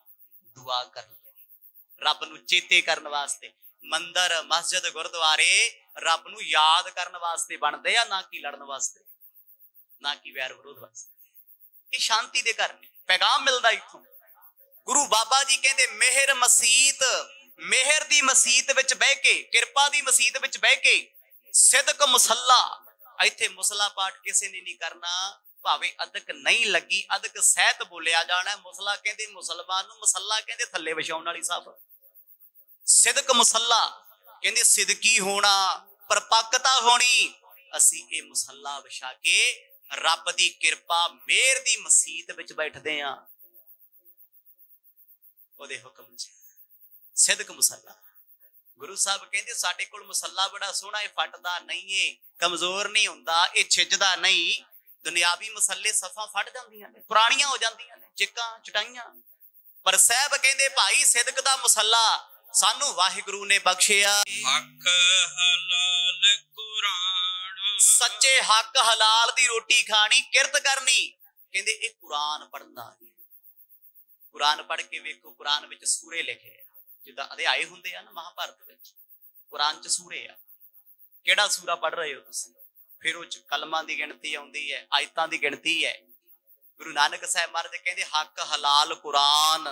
ਦੁਆ ਕਰਨ, ਰੱਬ ਨੂੰ ਚੇਤੇ ਕਰਨ ਵਾਸਤੇ। ਮੰਦਰ, ਮਸਜਿਦ, ਗੁਰਦੁਆਰੇ ਰੱਬ ਨੂੰ ਯਾਦ ਕਰਨ ਵਾਸਤੇ ਬਣਦੇ ਆ, ਨਾ ਕਿ ਲੜਨ ਵਾਸਤੇ, ਨਾ ਕਿ ਵੈਰ ਵਿਰੋਧ ਵਾਸਤੇ। ਇਹ ਸ਼ਾਂਤੀ ਦੇ ਘਰ ਨੇ, ਪੈਗਾਮ ਮਿਲਦਾ ਇੱਥੋਂ। गुरु बाबा जी कहते मेहर मसीत, मेहर दी मसीत विच बह के, किरपा दी मसीत विच बह के सिदक मुसल्ला, इत्थे मुसला पाठ किसी ने नहीं करना, भावे अदक नहीं लगी, अदक सहत बोलिया जाना। मुसला कहते मुसलमान नूं, मसला कहते थल्ले विछाउण वाली साफ। सिदक मुसल्ला कहते सिदकी होना, परपक्कता होनी। असी ये मुसल्ला विछा के रब दी किरपा मेहर दी मसीत विच बैठदे हां, ओदे हुक्म च सिदक मुसल्ला। गुरु साहब कहते साडे कोल मुसल्ला बड़ा सोहना है, फटदा नहीं है, कमजोर नहीं हुंदा, ये छिजदा नहीं। दुनियावी मसले सफा फट जांदियां ने, पुरानियां हो जांदियां ने, चिक्कां चटाइयां। पर साहब कहते भाई सिदक दा मुसल्ला सानू वाहिगुरु ने बख्शिया।
हक हलाल कुरान,
सच्चे हक हलाल दी रोटी खानी, किरत करनी। कहते ये कुरान पढ़ना, कुरान पढ़ के वेखो, कुरान विच सूरे लिखे जिद्दां अध्याय हुंदे आ ना महाभारत विच, कुरान च सूरे आ। किहड़ा सूरा पढ़ रहे हो तुसीं? फिर उस कलमां दी गिणती आउंदी है, आयतां दी गिणती है। गुरु नानक साहब महाराज कहंदे हक हलाल कुरान,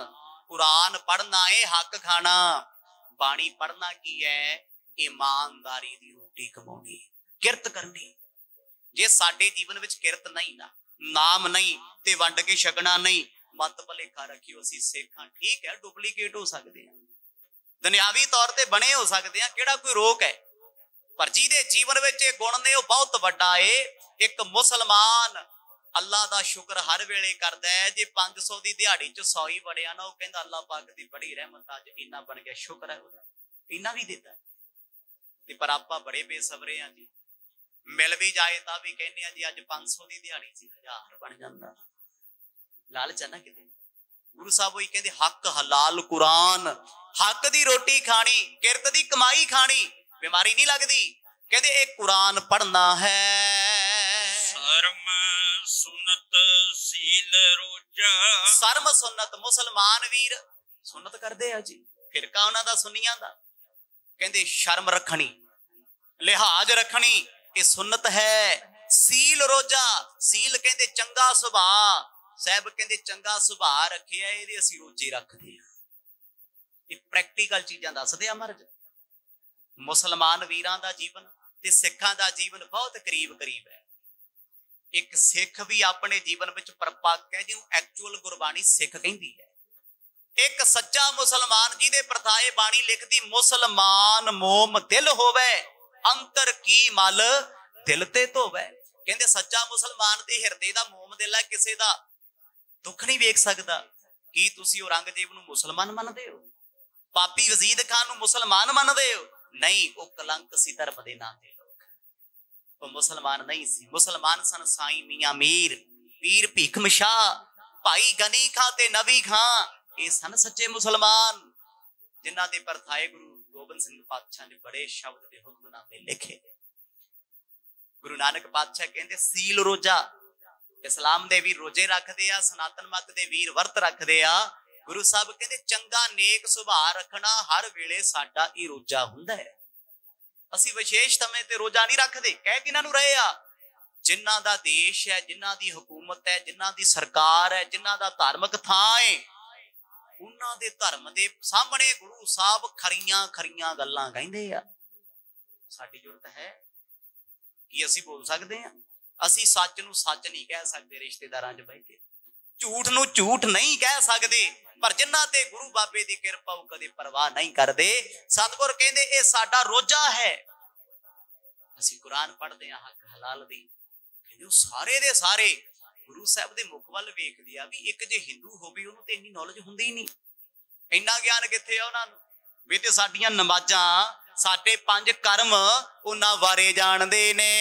कुरान पढ़ना है हक खाना। बाणी पढ़ना की है? ईमानदारी दी रोटी कमाउणी, किरत करनी। जे साडे जीवन विच किरत नहीं ना, नाम नहीं ते वंड के छकना नहीं, मत भलेखा रखियो असीं सिख हां। ठीक है डुप्लीकेट हो सकते हैं, दुनियावी तौर ते बने हो सकते हैं, किहड़ा कोई रोक है। पर जिहदे जीवन विच इह गुण ने, वो बहुत वड्डा है। एक मुसलमान अल्लाह दा शुक्र हर वेले करदा है। जे 500 दी दिहाड़ी च 100 ही बड़िया ना, वो कहंदा अल्लाह पाक दी बड़ी रहमत, अज इन्ना बन गया, शुक्र है ओहदा, इन्ना भी देता। ते पर आपां बड़े बेसबरे हां जी, मिल भी जाए तां भी कहने जी अज 500 दी दिहाड़ी सी 1000 बन जांदा। लालच है ना किते। गुरु साहब वही कहते हक हलाल कुरान, हक दी रोटी खानी, किरत दी कमाई खानी, बीमारी नहीं लगदी। कहते एक कुरान पढ़ना है।
शर्म सुनत सील रोजा,
शर्म सुन्नत, मुसलमान वीर सुन्नत करदे आ जी, फिरका उन्हां दा सुन्नियां दा। कहते शर्म रखनी, लिहाज रखनी, ये सुन्नत है। सील रोजा, सील कहते चंगा सुभाव। साहब कहते चंगा सुभाव रखिया, ये असीं रोजे रखते हैं। ये प्रैक्टिकल चीजां दसदे आ महाराज। मुसलमान वीरां दा जीवन ते सिखां दा जीवन बहुत करीब करीब है। एक सिख भी अपने जीवन विच परपक्क है, जिहनूं एक्चुअल गुरबाणी सिख कहंदी है। एक सच्चा मुसलमान जिहदे प्रथाए बाणी लिखदी, मुसलमान मोम दिल होवे, अंतर की मल दिल ते धोवे। कहंदे सच्चा मुसलमान दे हिरदे दा मोम दिल है, किसे दा दुख नहीं वेख सकदा। की तुसीं औरंगजेब नूं मुसलमान मनदे हो? पापी वजीद खान नूं मुसलमान मनदे हो? नहीं, वो कलंक सी धर्म दे नाम दे लोग, वो मुसलमान नहीं सी। मुसलमान सन साईं मियां मीर, पीर भीखम शाह, भाई गनी खां ते नबी खां, ये सन सच्चे मुसलमान, जिन्हां दे परथाए गुरु गोबिंद सिंह पातशाह ने बड़े शब्द दे हुक्मनामे लिखे। गुरु नानक पातशाह कहंदे सील रोजा, इस्लाम दे वीर रोजे रखदे आ, सनातन मत दे वीर वर्त रखदे आ। गुरु साहब कहंदे चंगा नेक सुभाव रखना हर वेले साडा ही रोजा हुंदा है। असीं विशेष समय ते रोजा नहीं रखदे। कह किन्हां नूं रहे आ? जिन्हां दा देश है, जिन्हां दी हुकूमत है, जिन्हां दी सरकार है, जिन्हां दा धार्मिक थां है, उन्हां दे धर्म दे सामने गुरु साहब खरियां खरियां गल्लां कहिंदे आ। साडी जरूरत है कि असीं बोल सकदे हां? असीं सच नूं सच नहीं कह सकदे, रिश्तेदारां च बैठ के झूठ नूं झूठ नहीं कह सकदे। पर जिन्हां ते गुरु बाबे दी किरपा वो कदे परवाह नहीं करदे। सतगुर कहंदे ये साडा रोजा है। असीं कुरान पढ़दे हां हक हलाल दी, कहंदे सारे दे सारे गुरु साहब दे मुख वल वेखदे आ भी एक जे हिंदू होवे उहनूं ते इन्नी नॉलेज हुंदी ही नहीं, इन्ना ज्ञान कित्थे आ उहनां नूं? वे ते साडीआं नमाज़ां, साडे 5 कर्म उन्हां बारे जाणदे ने।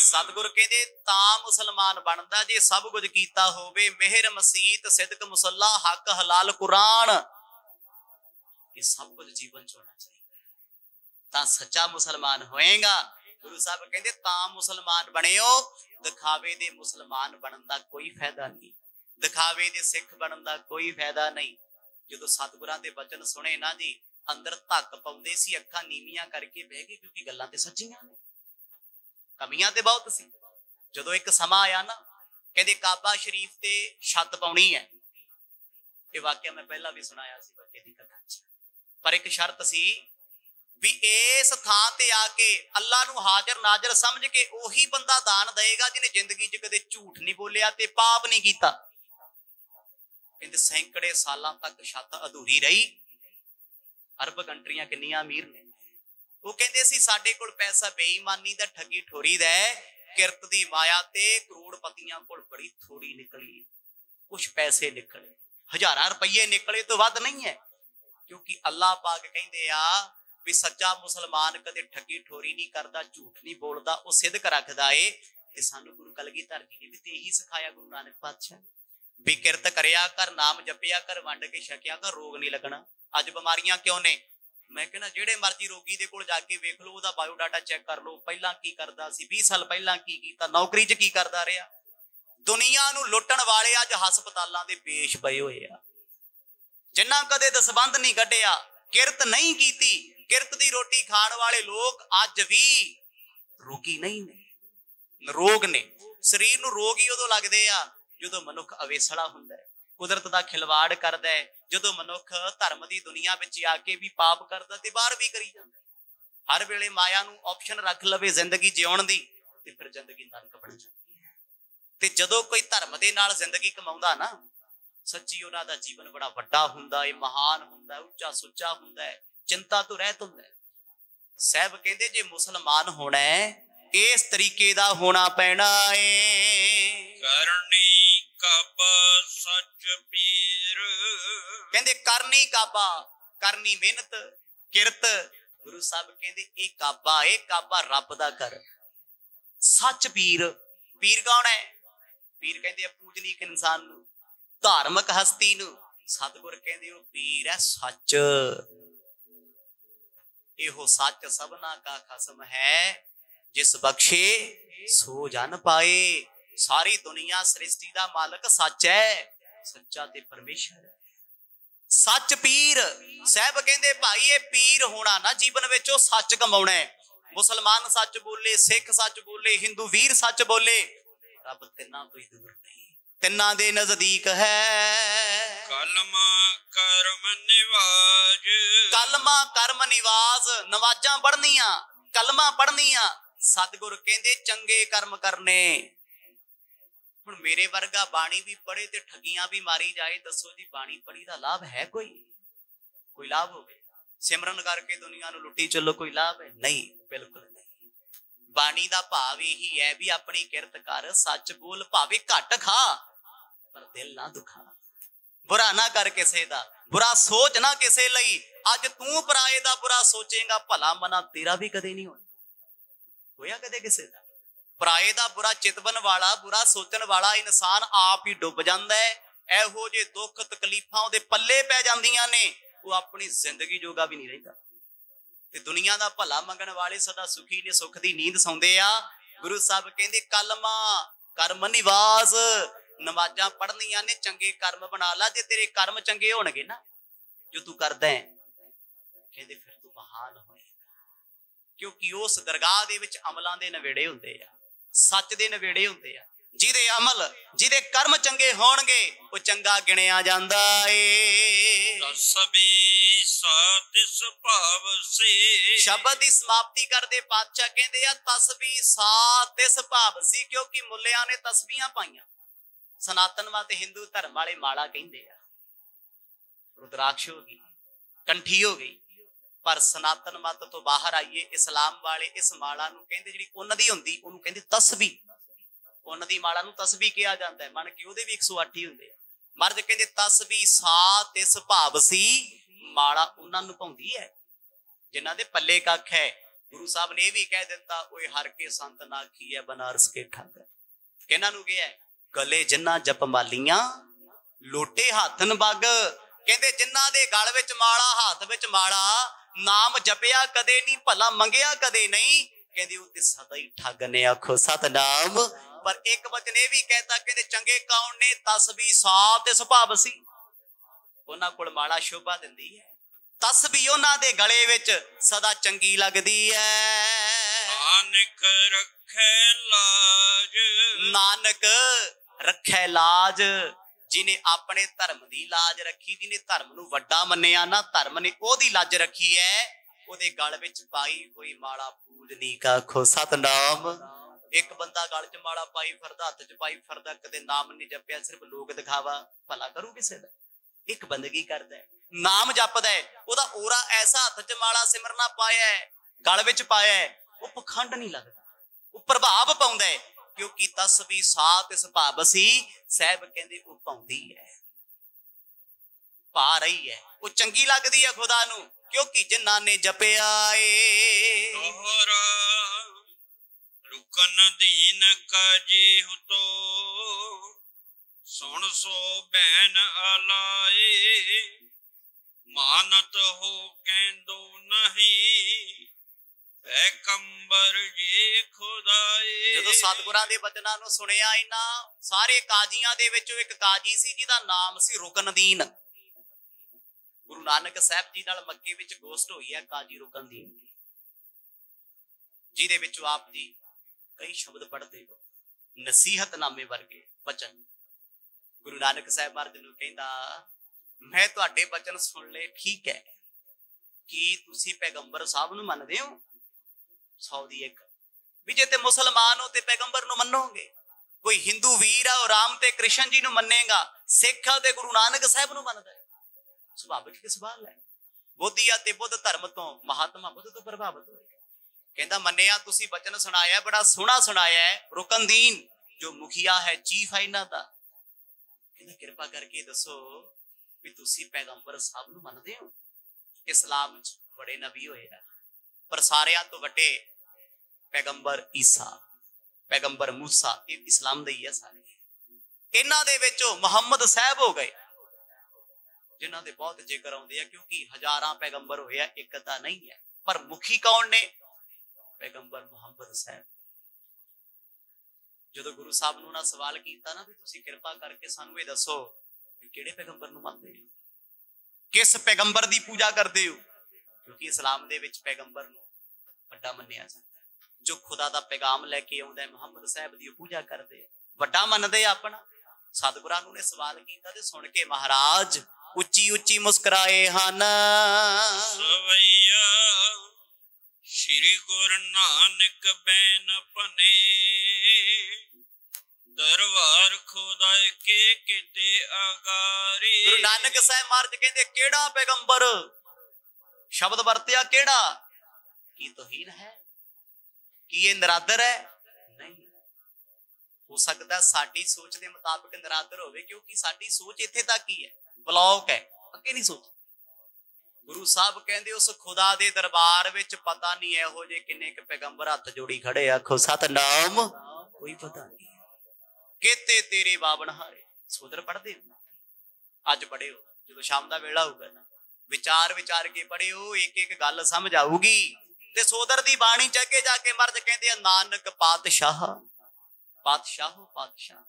सतगुर कहंदे तां मुसलमान बनदा जे सब कुछ कीता होवे, मेहर मसीत सिदक मुसल्ला हक हलाल कुरान, ये सब कुछ जीवन च होना चाहिए, तां सच्चा मुसलमान होएगा। गुरु साहब कहंदे तां मुसलमान बणियो, दिखावे दे मुसलमान बनन दा कोई फायदा नहीं, दिखावे दे सिख बनन दा कोई फायदा नहीं। जदों सतगुरां दे वचन सुने ना जी, अंदर धक पाउंदे सी, अखां नीवियां करके बह गए, क्योंकि गल्लां ते सच्चियां ने, कमियां ते बहुत सी। जदों एक समा आया ना कहते काबा शरीफ ते छत पाउणी है। ये वाक्य मैं पहला भी सुनाया सी बच्चे दी कथा च। पर एक शर्त सी भी इस थां ते आके अल्लाह नूं हाजर नाजर समझ के ओही बंदा दान देगा जिन्हें जिंदगी च कदे झूठ नहीं बोलिया ते पाप नहीं कीता। कहते सैकड़े सालां तक छत अधूरी रही। अरब कंट्रियां किन्नियां अमीर ने, वो कहते सी साडे कोल पैसा बेईमानी दा ठगी ठोरी दा किरत दी माया ते करोड़पतियां कोल बड़ी थोड़ी निकली। कुछ पैसे निकले, हजारां रुपये निकले तो वध नहीं है, क्योंकि अल्लाह पाक कहंदे आ भी सच्चा मुसलमान कदे ठगी ठोरी नहीं करता, झूठ नहीं बोलता, वो सिद्क रखदा है। ते सानू गुरु कलगीधर जी ने भी ते यही सिखाया गुरु नानक पातशाह भी किरत करया कर, नाम जपिया कर, वंड के छकिया कर, रोग नहीं लगना। अज बीमारियां क्यों ने? मैं कहना जेड़े मर्जी रोगी दे कोल जाके वेख लो, ओदा बायोडाटा चेक कर लो, पहला की करदा सी, 20 साल पहला की कीता, नौकरी च की करदा रहा। दुनिया नूं लुटण वाले अज हस्पतालां दे पेश पए होए आ। जिन्ना कदे दसबंध नहीं कढिया, किरत नहीं कीती, किरत दी रोटी खाण वाले लोग अज भी रोगी नहीं ने, रोग ने। शरीर नूं रोग ही उदों लगदे आ जदों मनुख अवेसला हुंदा है, कुदरत दा खिलवाड़ करदा है। जदों मनुख धर्म दी दुनिया विच आके भी पाप करदा ते बाहर भी करी जांदा। हर वेले माया नूं ऑप्शन रख लवे जिंदगी जिउण दी ते फिर जिंदगी नरक बन जांदी है। ते जदों कोई धर्म दे नाल जिंदगी कमाउंदा ना, सच्ची उन्हां दा जीवन बड़ा वड्डा हुंदा है, महान हुंदा है, उच्चा सुच्चा हुंदा है, चिंता तो रहत हुंदा है। साहब कहंदे जे मुसलमान होना है इस तरीके दा होना पैना है।
करनी काबा सच पीर,
कहंदे करनी काबा, करनी मेहनत किरत। गुरु साहब कहंदे ए काबा है, काबा रब दा घर। सच पीर, पीर कौन है? पीर कहंदे पूजनीक इंसान नूं, धार्मिक हस्ती नूं। सतगुर कहंदे ओ पीर है सच। एहो सच सबना का खसम है, जिस बख्शे सो जन पाए। सारी दुनिया सृष्टि दा मालक सच है, सच्चा ते परमेश्वर है। सच पीर। साहब कहंदे भाई ये पीर होना ना जीवन विच ओ सच कमाउणा है। मुसलमान सच बोले, सिख सच बोले, हिंदू वीर सच बोले, रब तिन्ना तो ही दूर नहीं, तिन्ना दे नजदीक है।
कलमा कर्म निवाज,
कलमा कर्म निवाज, नवाजां पढ़नियां, कलमा पढ़नियां। सतगुर कहंदे चंगे कर्म करने। हुण मेरे वर्गा बाणी भी पढ़े ते ठगियां भी मारी जाए, दसो जी बाणी पढ़ी दा लाभ है? कोई लाभ होवे? सिमरन करके दुनिया नूं लुटी चलो, कोई लाभ है? नहीं, बिल्कुल नहीं। बाणी दा भाव यही है भी अपनी किरत कर, सच बोल, भावे घट खा पर दिल ना दुखा, बुरा ना कर किसे दा, बुरा सोच ना किसे लई। अज तू पराए दा बुरा सोचेगा, भला मना तेरा भी कदे नहीं होया कदे किसे दा। पराए दा बुरा चितवन वाला, बुरा सोचण वाला इंसान आप ही डुब जांदा है। एहो जे दुख तकलीफां उहदे पल्ले पै जांदियां ने, वो अपनी जिंदगी जोगा भी नहीं रहिंदा। ते दुनिया दा भला मंगण वाले सदा सुखी ने, सुख दी नींद सौंदे आ। गुरु साहब कहंदे कलमा कर्म निवाज, नमाजां पढ़नियां ने, चंगे कर्म बना ला। जे तेरे कर्म चंगे होणगे ना जो तू करदा है, कहंदे फिर तू महान होएगा, क्योंकि उस दरगाह दे विच अमलां दे नवेड़े हुंदे आ, सच दे नवेड़े हुंदे आ। जिहदे अमल, जिहदे कर्म चंगे होणगे वो चंगा गिणिया जांदा ए।
तस्बी सातिस भाव से,
शब्द की समाप्ति करदे पातशाह कहंदे आ तस्बी सातिस भाव सी, क्योंकि मुल्लियां ने तस्बीहां पाईयां। सनातनवाद हिंदू धर्म वाले माला कहंदे आ, रुद्राक्ष हो गई, कंठी हो गई। पर सनातन मत तो बाहर आइए, इस्लाम वाले इस माला नूं कहंदे जिहड़ी उन्हां दी हुंदी ओनूं कहंदे तस्बी। उन्हां दी माला नूं तस्बी किहा जांदा है, मन कि ओहदे भी 108 ही हुंदे आ। मर्द कहंदे तस्बी सात इस भाव सी, माला उन्हां नूं पाउंदी है जिन्हां दे पल्ले कख है। गुरु साहब ने भी कह दिता, ओए हर के संत नाखी है बनारस के ठग। किहनां नूं कहा? गले जिन्हां जप मालियां, लोटे हाथन बग। कहंदे जिन्हां दे गल विच माला, हाथ विच माला, नाम जपिया कदे नहीं, भला मंगिया कदे नहीं, कहंदे वो ते सदा ही ठग ने। आखो सतनाम। पर एक वचन ये भी कहता, कहंदे चंगे कौन ने? तस्बी सात इस भाव सी, उन्हां कोल माला शोभा दिंदी है, तस्बी उन्हां दे गले विच सदा चंगी लगदी है।
नानक रखे लाज,
नानक रखै लाज, जिन्हें अपने धर्म की लाज रखी, जिन्हें धर्म नूं वड्डा मन्निया ना, धर्म ने ओदी लाज रखी है, ओदे गल विच पाई हुई माला पूजनी का खो सतनाम। एक बंदा गल च माला पाई फिरदा, हत्थ च पाई फिरदा, कदे नाम नहीं जपिया, सिर्फ लोग दिखावा, भला करू किसे दा? एक बंदगी करदा है, नाम जपदा है, ओदा ओरा ऐसा हत्थ च माला सिमरना पाया है, गल विच पाया है, वो पखंड नहीं लगदा, वो प्रभाव पाउंदा है, क्योंकि तस्वी साथ इस भाव सी साहब कहंदे वो पाउंदी है, पा रही है, वो चंगी लगदी है खुदा नूं, क्योंकि जिन्हां ने जपिया ए
रुकन दीन काजी हुतो, सुन सो बैन आलाए, मानत हो कहंदो नहीं, पैगंबर जी खुदाए।
जदों सतगुरां दे वचनां नूं सुनिया इन्हां सारे काजियां दे विचों एक काजी सी जिहदा नाम सी रुकनदीन। गुरु नानक साहब जी नाल मक्के विच गोष्ट होई है काजी रुकनदीन दी, जिहदे विचों आप जी कई शब्द पढ़ते हो, नसीहतनामे वर्गे वचन। गुरु नानक साहब महाराज नूं कहंदा, मैं तुहाडे वचन सुन ले, ठीक है, कि तुसीं पैगंबर साहब नूं मनदे हो? 100 दी एक भी जे ते मुसलमान हो ते पैगंबर नूं मन्नोगे, कोई हिंदू वीर है राम ते कृष्ण जी नूं मन्नेगा, सिख ते गुरु नानक साहब नूं मनदा है, सुभाविक कि सवाल है। बोधी ते बुद्ध धर्म तो महात्मा बुद्ध तो प्रभावित होएगा। कहंदा मन्निया तुसीं वचन सुनाया, बड़ा सोहना सुनाया है, रुकनदीन जो मुखिया है, चीफ है इन्हां दा, कहंदा किरपा करके दसो भी तुसीं पैगंबर साहब नूं मनदे हो? इस्लाम च बड़े नबी होए आ, पर सारियां तो वड्डे पैगंबर ईसा, पैगंबर मूसा, ये इस्लाम दे ही है सारे। इन्हां दे विचों मुहम्मद साहब हो गए जिन्हां दे बहुत जिक्र आउंदे आ, क्योंकि हजारां पैगंबर होए आ, एक तां नहीं है, पर मुखी कौन ने? पैगंबर मुहम्मद साहब। जदों गुरु साहब नूं ना सवाल कीता ना भी तुसीं किरपा करके सानूं इह दसो कि किहड़े पैगंबर नूं मनदे हो, किस पैगंबर दी पूजा करदे हो? क्योंकि इस्लाम दे विच पैगंबर नूं वड्डा मन्निया जांदा है, जो खुदा दा पैगाम लैके आउंदा है, मुहम्मद साहब दी पूजा करदे, वड्डा मनदे अपना। सतगुरां नूं ने सवाल कीता ते सुन के महाराज उच्ची उच्ची मुस्कुराए हन।
सवैया श्री गुरु नानक बैन पने, दरबार खुदाए के किते आगारी।
गुरु नानक साहब महाराज कहंदे केड़ा पैगंबर, शब्द वरतिया केड़ा, की तौहीन है, की ये निरादर है? नहीं हो सकता साडी सोच के मुताबिक निरादर होवे, क्योंकि साडी सोच इत्थे तक ही है, ब्लॉक है, अगे नहीं सोच। गुरु साहब कहंदे उस खुदा दे दरबार विच पता नहीं इहो जे किन्ने क पैगंबर हथ जोड़ी खड़े, आखो सतनाम, कोई पता नहीं। केते तेरे बावन हारे सोदर पढ़दे हो, अज पढ़े हो, जो शाम दा वेला होगा ना विचार विचार के पढ़े हो, एक एक गल समझ आऊगी। ते सोदर दी बाणी च अगे जाके मर्द कहंदे नानक पातशाह, पातशाह पातशाह।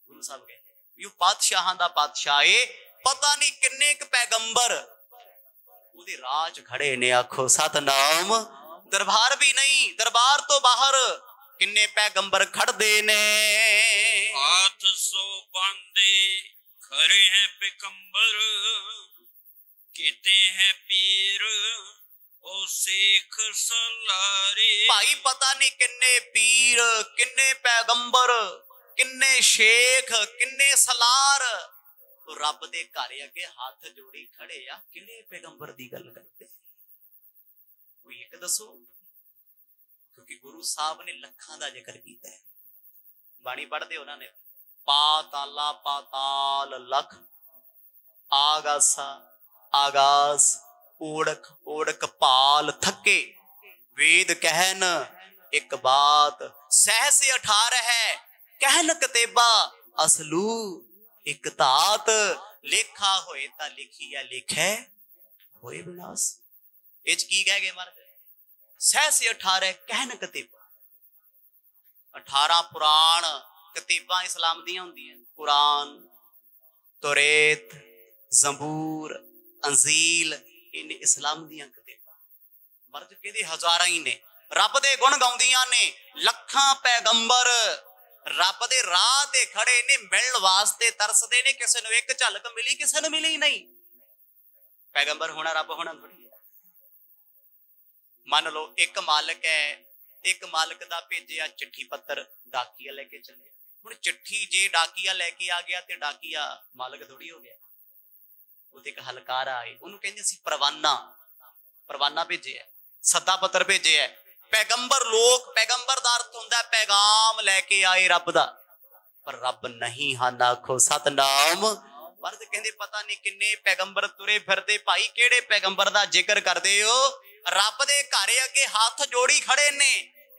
गुरु साहब कहंदे यो पातशाहां दा पातशाह है, पता नहीं किन्ने क पैगंबर उहदे राज खड़े ने, आखो सतनाम। दरबार भी नहीं, दरबार तो बाहर किन्ने पैगंबर खड़दे ने।
हाथ सो बांधे खड़े हैं पैगंबर, कहते हैं पीर ओ सिख सलारे।
भाई पता नहीं किन्ने पीर, किन्ने पैगंबर, किन्ने शेख, किन्ने सलार तो रब दे घर अगे हाथ जोड़ी खड़े आ, किहड़े पैगंबर दी गल करदे? कोई एक दसो, क्योंकि गुरु साहब ने लखां दा जिक्र कीता है। बाणी पढ़दे उन्होंने पाताला पाताल लख, आगासा आगास, ओढ़क ओढ़क पाल थके, वेद कहन एक बात, सहस 18 है कहन कतेबा, असलू एक तात, लेखा होए ता लिखिया लिखै होए विनाश। इच की कह गए मर सहस 18 कहन कतेबा। 18 पुराण कतेबा इस्लाम दियां हुंदियां, कुरान, तौरेत, जबूर, अंजील, इन इस्लाम दियां कतेबा। मर्ज कहदे हजारां ही ने, रब दे गुण गाउंदियां ने, लखां पैगंबर रब दे राह ते खड़े ने, मिलण वास्ते तरसदे ने। किसी नूं एक झलक मिली, किसी नूं मिली नहीं। पैगंबर होना रब होना थोड़ी है। मान लो एक मालिक है, एक मालिक दा भेजिया चिट्ठी पत्र डाकिया लेके चले। हुण चिट्ठी जे डाकिया लेके आ गया ते डाकिया मालिक थोड़ी हो गया। उत्ते एक हलकारा आए, उन्होंने कहंदे सी परवाना, परवाना भेजिया, सदा पत्र भेजिया। पैगंबर लोग, पैगंबर दा अर्थ हुंदा पैगाम लेके आए रब दा, पर रब नहीं हन। आखो सतनाम। पर कहंदे पता नहीं किन्ने पैगंबर तुरे फिरदे। भाई केड़े पैगंबर दा जिक्र करदे हो? रब दे घर अगे हाथ जोड़ी खड़े ने,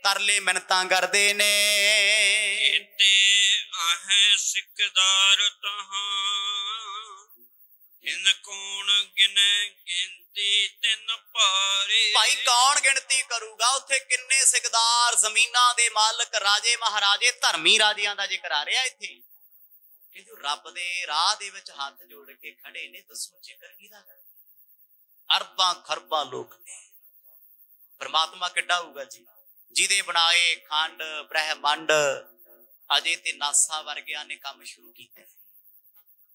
तरले मिन्नतां करदे ने।
इते आहे सिकदार तहां, इन कौन गिने गिनती तिन पारे।
भाई कौन गिनती करूगा? उत्थे किन्ने सिकदार, जमीनां दे मालक, राजे महाराजे, धर्मी राजियां दा जिक्र आ रहा इत्थे। कि रब दे राह दे विच हाथ जोड़ के खड़े ने। दसो जिक्र किहदा कर? अरबां खरबां लोक ने। परमात्मा किड्डा होऊगा जी, जिहदे बनाए खंड ब्रह्मंड अजे ते नासा वर्गियां ने काम शुरू कीते।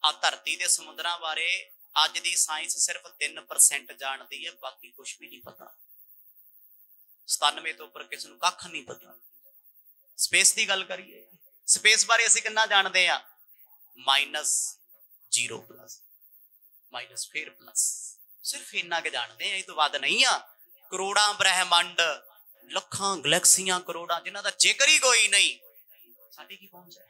आ धरती दे समुद्रां बारे अज दी साइंस सिर्फ 3% जानती है, बाकी कुछ भी नहीं पता। 97 तो उपर किसी नूं कख नहीं पता। स्पेस की गल करिए, स्पेस बारे असीं किन्ना जानते हैं? -0 प्लस माइनस फिर प्लस, सिर्फ इन्ना के जानते हैं, ये तो वध नहीं आ। करोड़ा ब्रह्मंड, लखां गैलेक्सियां करोड़ा, जिन्हां दा जिक्र ही कोई नहीं। साडी की पहुंच है?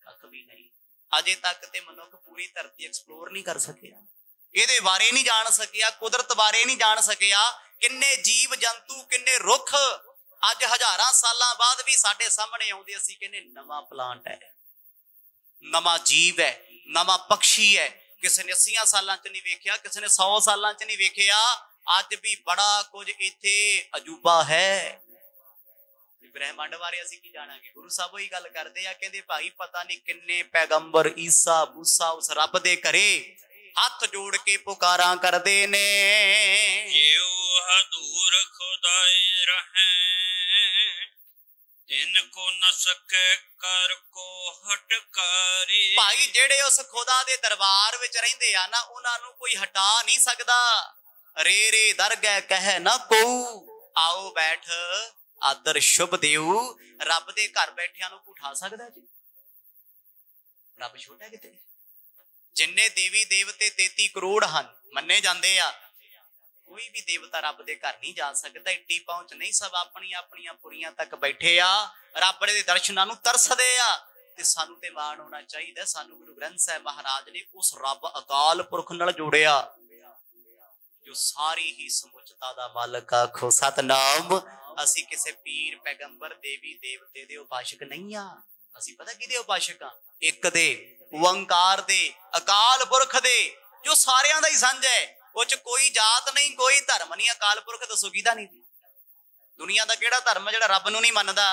कख भी नहीं। अजे तक ते मनुख पूरी धरती एक्सप्लोर नहीं कर सकिया, इहदे बारे नहीं जान सकिया, कुदरत बारे नहीं जान सकिया। किन्ने जीव जंतु, किन्ने रुख अज हजारां सालां बाद भी साडे सामने आउंदे, असीं कहने नवां प्लांट है, नवा जीव है, नवा पक्षी है। किसी ने 80 सालां च नहीं वेख्या, किसी ने 100 सालां च नहीं वेख्या। अज भी बड़ा कुछ इत्थे अजूबा है। ब्रह्मंड बारे असीं की जाणांगे? गुरु साहब वही गल करदे आ, कहंदे भाई पता नहीं किन्ने पैगंबर ईसा मूसा उस रब दे घरे हाथ जोड़ के पुकारां करदे ने।
जियो हदूर खुदाई रहें, इनको न सके कर को हटकारी।
भाई जेड़े उस खुदा दे दरबार विच रहिंदे आ ना, उन्हां नूं कोई हटा नहीं सकदा। रे रे दरगह कह ना को, आओ बैठ आदर शुभ देऊ। रब दे घर बैठियां नूं उठा सकदा जी? रब छोटा किते? जिन्ने देवी देवते 33 करोड़ हन मन्ने जांदे आ, कोई भी देवता रब दे घर नहीं जा सकता। इड्डी पहुंच नहीं, सब अपनी अपनी पुरियां तक बैठे आ, रब दे दर्शनां नूं तरसदे आ। ते सानू ते मान होना चाहिए, सानू गुरु ग्रंथ साहिब महाराज ने उस रब अकाल पुरख नाल जोड़िया जो सारी ही समुचता दा मालक। आखो सतनाम। असी किसी पीर पैगंबर देवी देवते दे उपासक नहीं आ, असी पता किहदे उपासक आ? एक दे ओंकार दे अकाल पुरख दे, जो सारियां दा ही सांझ है। वो च कोई जात नहीं, कोई धर्म नहीं। अकाल पुरख दसो किहदा नहीं? दुनिया दा किहड़ा धर्म जिहड़ा रब नूं नहीं मनदा?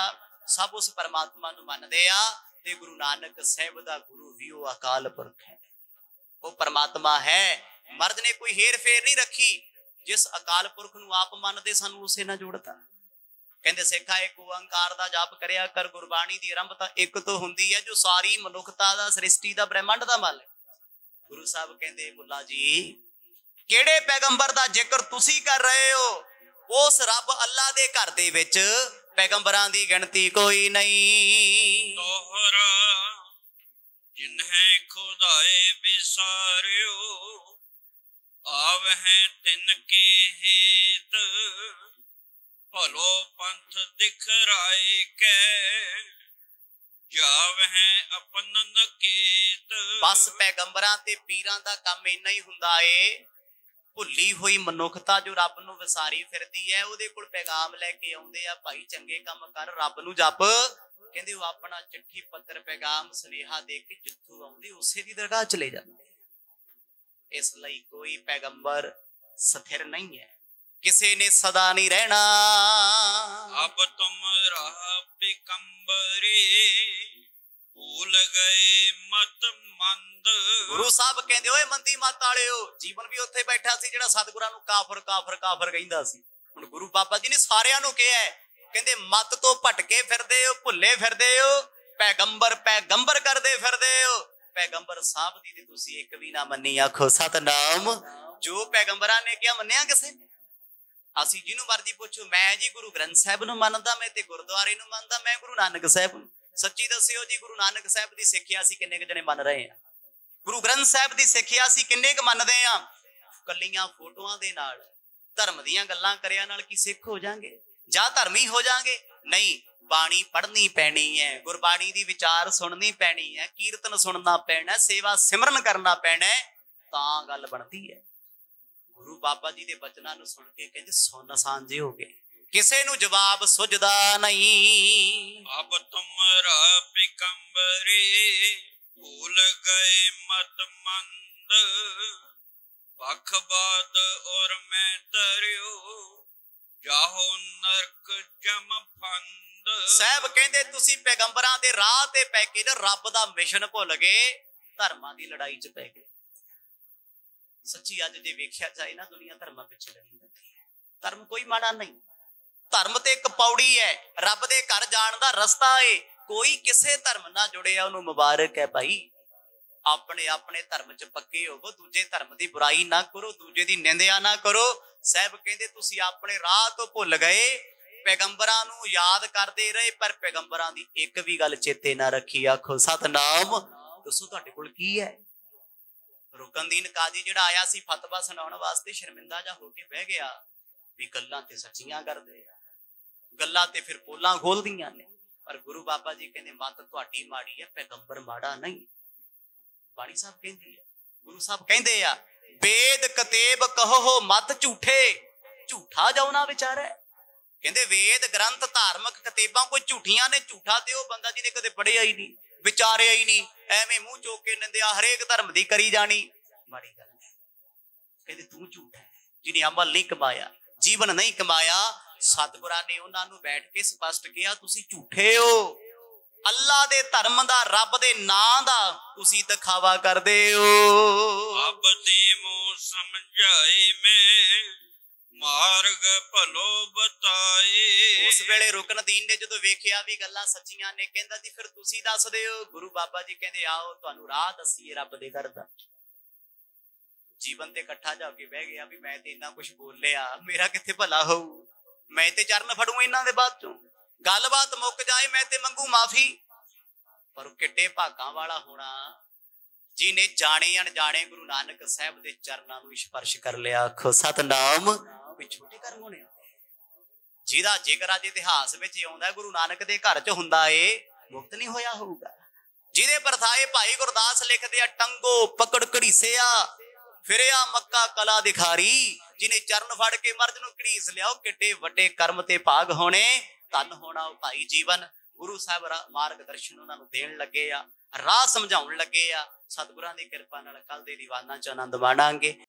सब उस परमात्मा नूं मनदे आ। ते गुरु नानक साहिब दा गुरु भी वो अकाल पुरख है, वो परमात्मा है। मर्द ने कोई हेर फेर नहीं रखी। जिस अकाल पुरख नूं आप मनदे, सानू उसे ना जोड़ता। कहंदे सिखा एक ओंकार दा जाप करिया कर, गुरबाणी दी आरंभता एक तो हुंदी है, जो सारी मनुखता दा, सृष्टि दा, ब्रह्मंड दा मालिक। गुरु साहब कहंदे मुल्ला जी, केड़े पैगंबर दा जिक्र तुसी कर रहे हो? उस रब अल्लाह दे घर दे विच पैगंबरां दी गिनती कोई नहीं।
तोहरा जिन्हें खुदाए बिसारियो, आवहें तिनके हेत, भलो पंथ दिखराए के, जावहें अपन नकेत।
बस पैगंबरां ते पीरां दा काम इन्ना ही हुंदा है। भुली हुई मनुखता जो रब नूं विसारी फिरदी है, उहदे कोल पैगाम लैके आउंदे आ, भाई चंगे काम कर, रब नूं जप। कहंदे वो अपना चिट्ठी पत्र पैगाम सुनेहा दे के जिੱਥੋਂ आउंदे उसे दी दरगाह चले जांदे। इसलिए कोई पैगंबर स्थिर नहीं है, किसी ने सदा नहीं रहना।
अब तुम रहा पिकंबरी, भूल गए मत मंद।
गुरु साहब कहंदे ओए मंदी मत वालिओ, जीवन भी उत्थे बैठा सी जिहड़ा सतगुरां नूं काफर काफर काफर कहंदा सी। हुण गुरु बाबा जी ने सारियां नूं कहा है, कहंदे मत तो भटके फिरदे हो, भुल्ले फिरदे हो। पैगंबर पैगंबर करदे फिरदे हो, पैगंबर साहब दी तुसी एक भी ना मन्नी। आखो सतनाम। जो पैगंबरां ने क्या मन्निया किसे ने? ਅਸੀਂ ਜਿਹਨੂੰ ਮਰਜੀ ਪੁੱਛੋ, ਮੈਂ ਜੀ ਗੁਰੂ ਗ੍ਰੰਥ ਸਾਹਿਬ ਨੂੰ ਮੰਨਦਾ, ਮੈਂ ਤੇ ਗੁਰਦੁਆਰੇ ਨੂੰ ਮੰਨਦਾ, ਮੈਂ ਗੁਰੂ ਨਾਨਕ ਸਾਹਿਬ ਨੂੰ। ਸੱਚੀ ਦੱਸਿਓ ਜੀ, ਗੁਰੂ ਨਾਨਕ ਸਾਹਿਬ ਦੀ ਸਿੱਖਿਆ ਅਸੀਂ ਕਿੰਨੇ ਕੁ ਜਣੇ ਮੰਨ ਰਹੇ ਆ? ਗੁਰੂ ਗ੍ਰੰਥ ਸਾਹਿਬ ਦੀ ਸਿੱਖਿਆ ਅਸੀਂ ਕਿੰਨੇ ਕੁ ਮੰਨਦੇ ਆ? ਕੱਲੀਆਂ ਫੋਟੋਆਂ ਦੇ ਨਾਲ, ਧਰਮ ਦੀਆਂ ਗੱਲਾਂ ਕਰਿਆ ਨਾਲ ਕੀ ਸਿੱਖ ਹੋ ਜਾਾਂਗੇ ਜਾਂ ਧਰਮੀ ਹੋ ਜਾਾਂਗੇ? ਨਹੀਂ, ਬਾਣੀ ਪੜ੍ਹਨੀ ਪੈਣੀ ਹੈ, ਗੁਰਬਾਣੀ ਦੀ ਵਿਚਾਰ ਸੁਣਨੀ ਪੈਣੀ ਹੈ, ਕੀਰਤਨ ਸੁਣਨਾ ਪੈਣਾ, ਸੇਵਾ ਸਿਮਰਨ ਕਰਨਾ ਪੈਣਾ, ਤਾਂ ਗੱਲ ਬਣਦੀ ਹੈ। ਗੁਰੂ ਬਾਬਾ ਜੀ ਦੇ ਬਚਨਾਂ ਨੂੰ ਸੁਣ ਕੇ ਕਹਿੰਦੇ ਸੁੰਨ ਸਾਂਝੇ ਹੋ ਗਏ, ਕਿਸੇ ਨੂੰ ਜਵਾਬ ਸੁਝਦਾ ਨਹੀਂ। ਅਬ ਤੁਮਰਾ ਪਿਕੰਬਰੀ ਭੂਲ ਗਏ ਮਤ ਮੰਦ, ਪਖਬਾਦ ਔਰ ਮੈਂ ਤਰਿਓ ਜਾਹੋ ਨਰਕ ਜਮ ਫੰਦ। ਸਾਹਿਬ ਕਹਿੰਦੇ ਤੁਸੀਂ ਪੈਗੰਬਰਾਂ ਦੇ ਰਾਹ ਤੇ ਪੈ ਕੇ ਨਾ ਰੱਬ ਦਾ ਮਿਸ਼ਨ ਭੁੱਲ ਗਏ, ਧਰਮਾਂ ਦੀ ਲੜਾਈ ਚ ਪੈ ਗਏ। ਸੱਚੀ ਅੱਜ ਜੇ ਵੇਖਿਆ ਜਾਏ ਨਾ, ਦੁਨੀਆ ਧਰਮਾਂ ਪਿੱਛੇ ਲੜੀ ਜਾਂਦੀ ਹੈ। ਧਰਮ ਕੋਈ ਮਾੜਾ ਨਹੀਂ, ਧਰਮ ਤੇ ਇੱਕ ਪੌੜੀ ਹੈ, ਰੱਬ ਦੇ ਘਰ ਜਾਣ ਦਾ ਰਸਤਾ ਏ। ਕੋਈ ਕਿਸੇ ਧਰਮ ਨਾਲ ਜੁੜਿਆ ਉਹਨੂੰ ਮੁਬਾਰਕ ਹੈ ਭਾਈ। ਆਪਣੇ ਆਪਣੇ ਧਰਮ ਚ ਪੱਕੇ ਹੋਵੋ, ਦੂਜੇ ਧਰਮ ਦੀ ਬੁਰਾਈ ਨਾ ਕਰੋ, ਦੂਜੇ ਦੀ ਨਿੰਦਿਆ ਨਾ ਕਰੋ। ਸਾਹਿਬ ਕਹਿੰਦੇ ਤੁਸੀਂ ਆਪਣੇ ਰਾਹ ਤੋਂ ਭੁੱਲ ਗਏ, ਪੈਗੰਬਰਾਂ ਨੂੰ ਯਾਦ ਕਰਦੇ ਰਹੇ ਪਰ ਪੈਗੰਬਰਾਂ ਦੀ ਇੱਕ ਵੀ ਗੱਲ ਚੇਤੇ ਨਾ ਰੱਖੀ। ਆਖੋ ਸਤਨਾਮ। ਦੱਸੋ ਤੁਹਾਡੇ ਕੋਲ ਕੀ ਹੈ? ਰੁਕਨਦੀਨ ਕਾਜੀ ਜਿਹੜਾ ਆਇਆ ਸੀ ਫਤਵਾ ਸੁਣਾਉਣ ਵਾਸਤੇ, ਸ਼ਰਮਿੰਦਾ ਜਾ ਹੋ ਕੇ ਬਹਿ ਗਿਆ ਵੀ ਗੱਲਾਂ ਤੇ ਸੱਚੀਆਂ ਕਰਦੇ ਆ, ਗੱਲਾਂ ਤੇ ਫਿਰ ਪੋਲਾਂ ਖੋਲਦੀਆਂ ਨੇ। ਪਰ ਗੁਰੂ ਬਾਬਾ ਜੀ ਕਹਿੰਦੇ ਮੱਤ ਤੁਹਾਡੀ ਮਾੜੀ ਹੈ, ਪੈਗੰਬਰ ਮਾੜਾ ਨਹੀਂ। ਬਾਣੀ ਸਾਹਿਬ ਕਹਿੰਦੀ ਹੈ, ਗੁਰੂ ਸਾਹਿਬ ਕਹਿੰਦੇ ਆ ਵੇਦ ਕਤੇਬ ਕਹੋ ਮਤ ਝੂਠੇ, ਝੂਠਾ ਜਾਉ ਨਾ ਵਿਚਾਰੇ। ਕਹਿੰਦੇ ਵੇਦ ਗ੍ਰੰਥ ਧਾਰਮਿਕ ਕਤੇਬਾਂ ਕੋਈ ਝੂਠੀਆਂ ਨੇ, ਝੂਠਾ ਤੇ ਉਹ ਬੰਦਾ ਜਿਹਨੇ ਕਦੇ ਪੜ੍ਹਿਆ ਹੀ ਨਹੀਂ, ਵਿਚਾਰਿਆ ਹੀ ਨਹੀਂ, ਐਵੇਂ ਮੂੰਹ ਚੋਕ ਕੇ ਨਿੰਦਿਆ ਹਰੇਕ ਧਰਮ ਦੀ ਕਰੀ ਜਾਣੀ, ਮਾੜੀ ਗੱਲ ਹੈ। ਕਹਿੰਦੇ ਤੂੰ ਝੂਠਾ ਹੈ ਜਿਹਨੇ ਅਮਲ ਨਹੀਂ ਕਮਾਇਆ, ਜੀਵਨ ਨਹੀਂ ਕਮਾਇਆ। ਸਤਿਗੁਰਾਂ ਨੇ ਉਹਨਾਂ ਨੂੰ ਬੈਠ ਕੇ ਸਪਸ਼ਟ ਕਿਹਾ ਤੁਸੀਂ ਝੂਠੇ ਹੋ, ਅੱਲਾ ਦੇ ਧਰਮ ਦਾ, ਰੱਬ ਦੇ ਨਾਂ ਦਾ ਤੁਸੀਂ ਦਿਖਾਵਾ ਕਰਦੇ ਹੋ। ਅਬ ਦੀ ਮੂੰ ਸਮਝਾਈ ਮੈਂ ਮਾਰਗ ਭਲੋ ਬਤਾਏ। ਉਸ ਵੇਲੇ ਰੁਕਨਦੀਨ ਨੇ ਜਦੋਂ ਵੇਖਿਆ ਵੀ ਗੱਲਾਂ ਸੱਚੀਆਂ ਨੇ, ਕਹਿੰਦਾ ਜੀ ਫਿਰ ਤੁਸੀਂ ਦੱਸ ਦਿਓ। ਗੁਰੂ ਬਾਬਾ ਜੀ ਕਹਿੰਦੇ ਆਓ ਤੁਹਾਨੂੰ ਰਾਹ ਦੱਸੀਏ ਰੱਬ ਦੇ ਘਰ ਦਾ। ਜੀਵਨ ਤੇ ਇਕੱਠਾ ਜਾ ਕੇ ਬਹਿ ਗਿਆ ਵੀ ਮੈਂ ਤੇ ਇੰਨਾ ਕੁਛ ਬੋਲਿਆ, ਮੇਰਾ ਕਿੱਥੇ ਭਲਾ ਹੋਊ, ਮੈਂ ਤੇ ਚਰਨ ਫੜੂ ਇਹਨਾਂ ਦੇ ਬਾਅਦ ਚੋਂ, ਗੱਲਬਾਤ ਮੁੱਕ ਜਾਏ ਮੈਂ ਤੇ ਮੰਗੂ ਮਾਫੀ। ਪਰ ਕਿੱਡੇ ਭਾਗਾਂ ਵਾਲਾ ਹੋਣਾ ਜਿਹਨੇ ਜਾਣੇ ਅਣਜਾਣੇ ਗੁਰੂ ਨਾਨਕ ਸਾਹਿਬ ਦੇ ਚਰਨਾਂ ਨੂੰ ਸਪਰਸ਼ ਕਰ ਲਿਆ। ਆਖੋ ਸਤਨਾਮ। ਵੀ ਛੋਟੇ ਕਰਮ ਹੋਣੇ, ਜਿਹਦਾ ਜ਼ਿਕਰ ਅੱਜ ਇਤਿਹਾਸ ਵਿੱਚ ਆਉਂਦਾ ਗੁਰੂ ਨਾਨਕ ਦੇ ਘਰ ਚ ਹੁੰਦਾ ਏ, ਮੁਕਤ ਨਹੀਂ ਹੋਇਆ ਹੋਊਗਾ। ਜਿਹਦੇ ਪਰਥਾਏ ਭਾਈ ਗੁਰਦਾਸ ਲਿਖਦੇ ਆ ਟੰਗੋ ਪਕੜ ਘੜੀਸਿਆ ਫਿਰਿਆ ਮੱਕਾ ਕਲਾ ਦਿਖਾਰੀ, ਜਿਹਨੇ ਚਰਨ ਫੜ ਕੇ ਮਰਦ ਨੂੰ ਘੜੀਸ ਲਿਆਓ, ਕਿੱਡੇ ਵੱਡੇ ਕਰਮ ਤੇ ਭਾਗ ਹੋਣੇ, ਧਨ ਹੋਣਾ ਭਾਈ ਜੀਵਨ। ਗੁਰੂ ਸਾਹਿਬ ਮਾਰਗ ਦਰਸ਼ਨ ਉਹਨਾਂ ਨੂੰ ਦੇਣ ਲੱਗੇ ਆ, ਰਾਹ ਸਮਝਾਉਣ ਲੱਗੇ ਆ। ਸਤਿਗੁਰਾਂ ਦੀ ਕਿਰਪਾ ਨਾਲ ਕੱਲ ਦੇ ਦੀਵਾਨਾਂ ਚ ਆਨੰਦ ਮਾਣਾਂਗੇ।